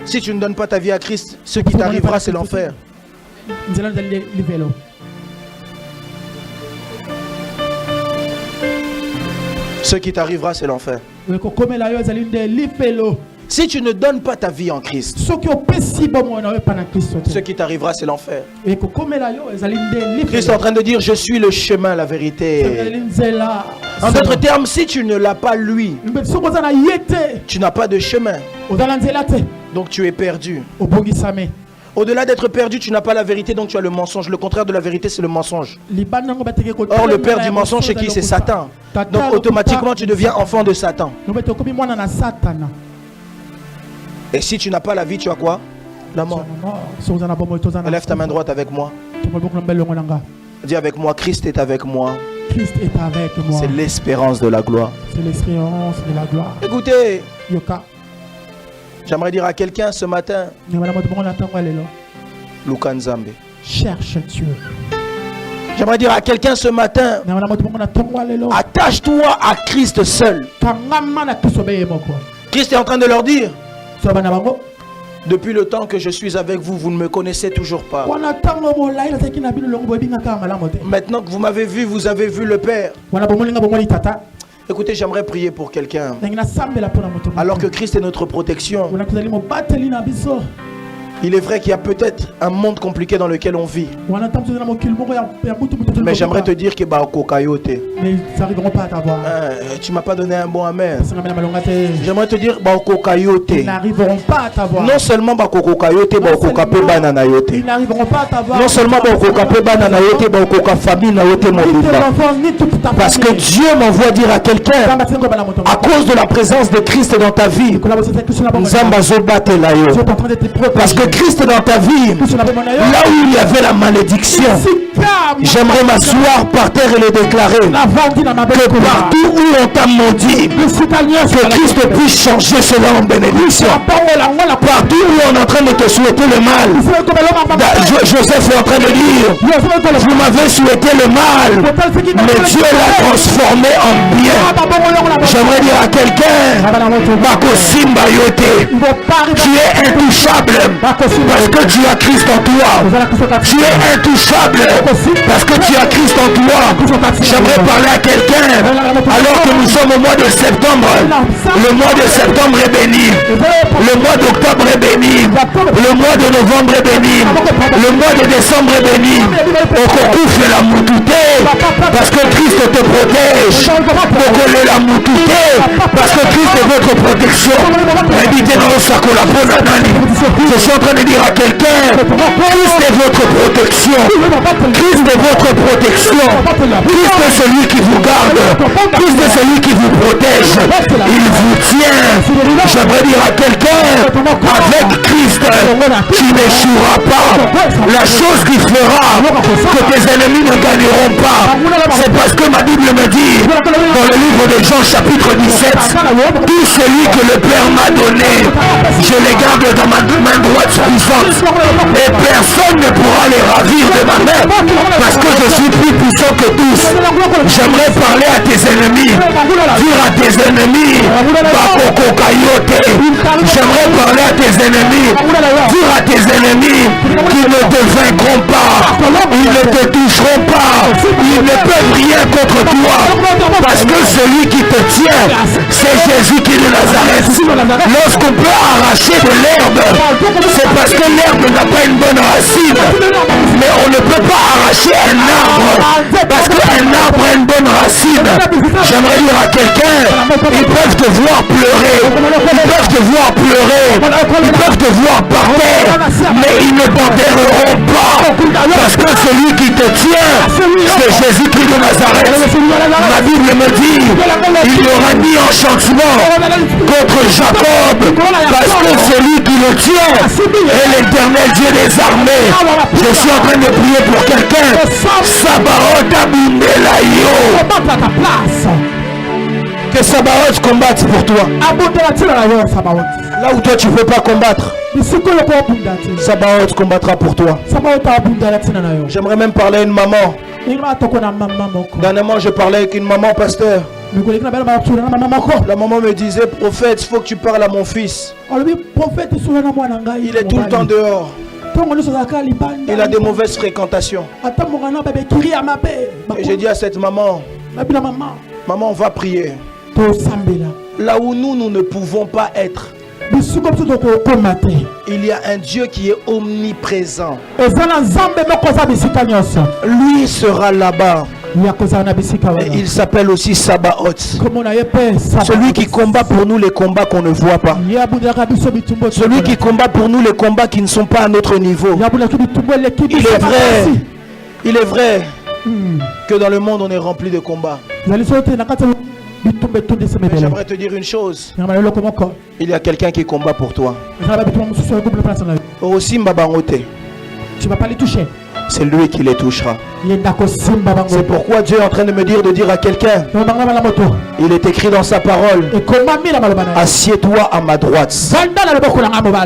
Si tu ne donnes pas ta vie à Christ, ce qui t'arrivera, c'est l'enfer. Ce qui t'arrivera, c'est l'enfer. Si tu ne donnes pas ta vie en Christ, ce qui t'arrivera, c'est l'enfer. Christ est en train de dire, je suis le chemin, la vérité. En d'autres termes, si tu ne l'as pas lui, tu n'as pas de chemin. Donc tu es perdu. Au-delà d'être perdu, tu n'as pas la vérité, donc tu as le mensonge. Le contraire de la vérité, c'est le mensonge. Or, le père du mensonge, c'est qui? C'est Satan. Donc automatiquement, tu deviens enfant de Satan. Et si tu n'as pas la vie, tu as quoi? La mort. Lève ta main droite avec moi. Dis avec moi, Christ est avec moi. Christ est avec moi. C'est l'espérance de la gloire. C'est l'espérance de la gloire. Écoutez, j'aimerais dire à quelqu'un ce matin, Lukanzambe. Cherche Dieu. J'aimerais dire à quelqu'un ce matin, attache-toi à Christ seul. Christ est en train de leur dire, depuis le temps que je suis avec vous, vous ne me connaissez toujours pas. Maintenant que vous m'avez vu, vous avez vu le Père. Écoutez, j'aimerais prier pour quelqu'un. Alors que Christ est notre protection, il est vrai qu'il y a peut-être un monde compliqué dans lequel on vit. Mais j'aimerais te dire que mais ils n'arriveront pas à t'avoir. Tu m'as pas donné un bon amen. J'aimerais te dire ils n'arriveront pas à t'avoir. non seulement ils n'arriveront pas à t'avoir. non seulement parce que Dieu m'envoie dire à quelqu'un, à cause de la présence de Christ dans ta vie, parce que Christ dans ta vie, là où il y avait la malédiction, j'aimerais m'asseoir par terre et le déclarer que partout où on t'a maudit, que Christ puisse changer cela en bénédiction. Partout où on est en train de te souhaiter le mal, Joseph est en train de dire, vous m'avez souhaité le mal, mais Dieu l'a transformé en bien. J'aimerais dire à quelqu'un, tu es intouchable parce que tu as Christ en toi. Tu es intouchable parce que tu as Christ en toi. J'aimerais parler à quelqu'un alors que nous sommes au mois de septembre. Le mois de septembre est béni. Le mois d'octobre est béni. Le mois de novembre est béni. Le mois de décembre est béni. La parce que Christ te protège. La parce que Christ votre protection. Je suis en train de dire à quelqu'un, Christ est votre protection. Christ est votre protection. Christ est celui qui vous garde. Christ est celui qui vous protège. Il vous tient. J'aimerais dire à quelqu'un, avec Christ, tu n'échoueras pas. La chose qui fera que tes ennemis ne gagneront pas, c'est parce que ma Bible me dit, dans le livre de Jean chapitre 17, tout celui que le Père m'a donné, je les garde dans ma main droite puissante. Et personne ne pourra les ravir de ma main, parce que je suis plus puissant que tous. J'aimerais parler à tes ennemis, dire à tes ennemis, j'aimerais parler à tes ennemis, dire à tes ennemis qu'ils ne te vaincront pas, ils ne te toucheront pas, ils ne peuvent rien contre toi, parce que celui qui te tient, c'est Jésus qui est de Nazareth. Lorsqu'on peut arracher de l'herbe, c'est parce que l'herbe n'a pas une bonne racine, mais on ne peut pas arracher un arbre, parce qu'un arbre a une bonne racine. J'aimerais dire à quelqu'un, ils peuvent te voir pleurer, ils peuvent te voir pleurer, ils peuvent te voir par terre, mais ils ne t'enterreront pas, parce que celui qui te tient, c'est Jésus-Christ de Nazareth. Ma Bible me dit, il n'y aura ni enchantement contre Jacob, parce que celui qui le tient est l'éternel Dieu des armées. Je suis en train de prier pour quelqu'un. Sabaoth Abundelayo. Que Sabaoth combatte pour toi. Là où toi tu ne peux pas combattre, Sabaoth combattra pour toi. J'aimerais même parler à une maman. Dernièrement je parlais avec une maman pasteur. La maman me disait, prophète, il faut que tu parles à mon fils. Il est tout le temps dehors. Il a des mauvaises fréquentations. Et j'ai dit à cette maman, maman, on va prier. Là où nous ne pouvons pas être, il y a un Dieu qui est omniprésent. Lui sera là-bas. Et il s'appelle aussi Sabaoth. Celui qui combat pour nous les combats qu'on ne voit pas. Celui qui combat pour nous les combats qui ne sont pas à notre niveau. Il est vrai que dans le monde on est rempli de combats. Mais j'aimerais te dire une chose. Il y a quelqu'un qui combat pour toi. Aussi Mbabangote. Tu ne vas pas les toucher. C'est lui qui les touchera. C'est pourquoi Dieu est en train de me dire de dire à quelqu'un, il est écrit dans sa parole, assieds-toi à ma droite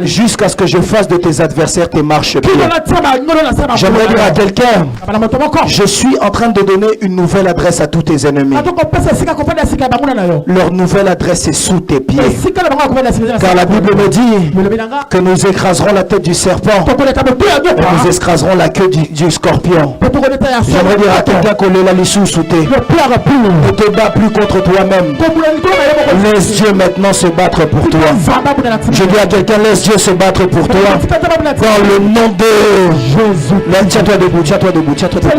jusqu'à ce que je fasse de tes adversaires tes marchepieds. J'aimerais dire à quelqu'un, je suis en train de donner une nouvelle adresse à tous tes ennemis. Leur nouvelle adresse est sous tes pieds. Car la Bible me dit que nous écraserons la tête du serpent et nous écraserons la queue du scorpion. J'aimerais dire à quelqu'un qu'on est là les sous-soutés. Ne te bats plus contre toi-même. Laisse Dieu maintenant se battre pour toi. Je dis à quelqu'un, laisse Dieu se battre pour toi. Dans le nom de Jésus. Tiens-toi debout, tiens-toi debout, tiens-toi debout.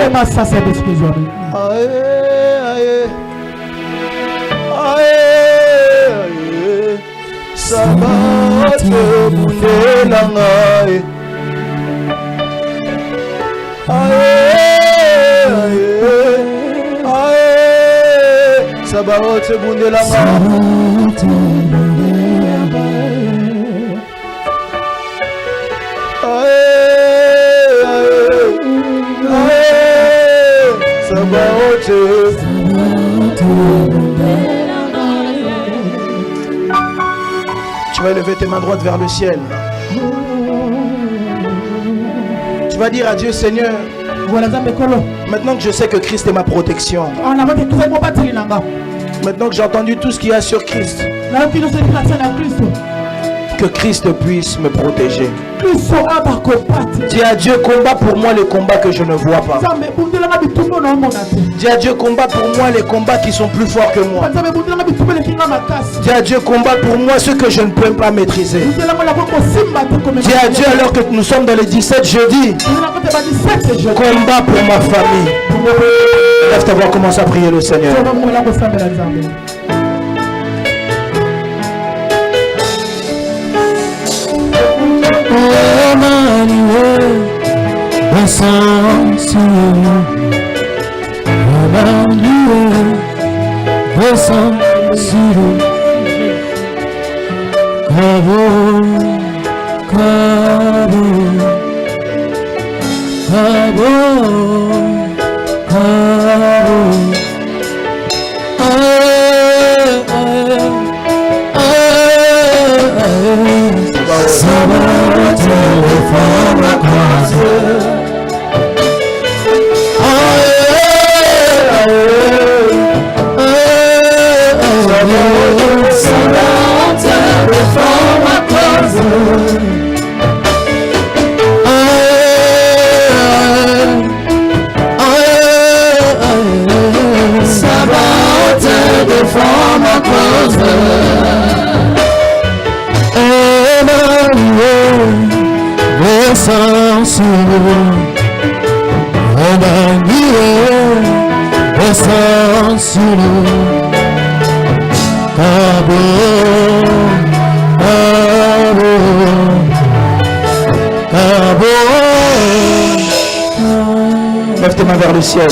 Sabaoth Bundelanga. Sabaoth. Tu vas lever tes mains droites vers le ciel. Tu vas dire à Dieu, Seigneur, maintenant que je sais que Christ est ma protection, maintenant que j'ai entendu tout ce qu'il y a sur Christ, que Christ puisse me protéger. Dis à Dieu, combat pour moi les combats que je ne vois pas. Dis à Dieu, combat pour moi les combats qui sont plus forts que moi. Dis à Dieu, combat pour moi ce que je ne peux pas maîtriser. Dis à Dieu, alors que nous sommes dans les 17 jeudis, combat pour ma famille. Lève ta voix, commence à prier le Seigneur. Lève tes mains vers le ciel.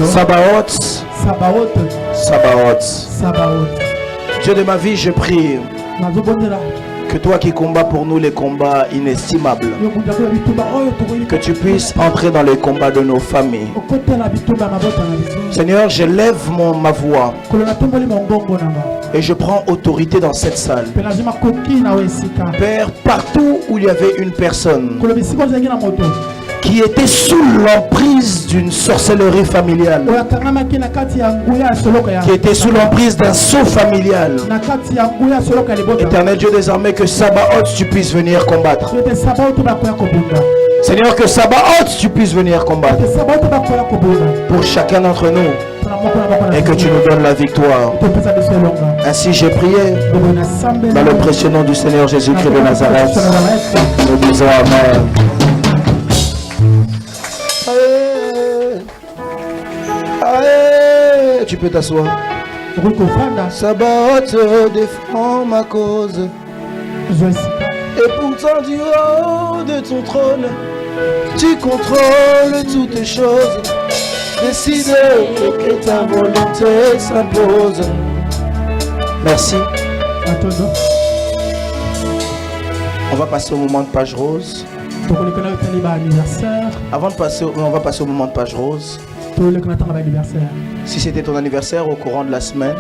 Sabaoth. Dieu de ma vie, je prie que toi qui combats pour nous les combats inestimables, que tu puisses entrer dans les combats de nos familles. Seigneur, je lève ma voix et je prends autorité dans cette salle. Père, partout où il y avait une personne qui était sous l'emprise d'une sorcellerie familiale, qui était sous l'emprise d'un sceau familial, Éternel Dieu des armées, que Sabaoth tu puisses venir combattre. Seigneur, que Sabaoth tu puisses venir combattre pour chacun d'entre nous et que tu nous donnes la victoire. Ainsi j'ai prié dans le précieux nom du Seigneur Jésus-Christ de Nazareth. Nous disons Amen. Tu peux t'asseoir. Sabaoth défend ma cause. Et pourtant du haut de ton trône, tu contrôles toutes les choses. Décide que ta volonté s'impose. Merci. On va passer au moment de page rose. Avant de passer, on va passer au moment de page rose. Si c'était ton anniversaire au courant de la semaine,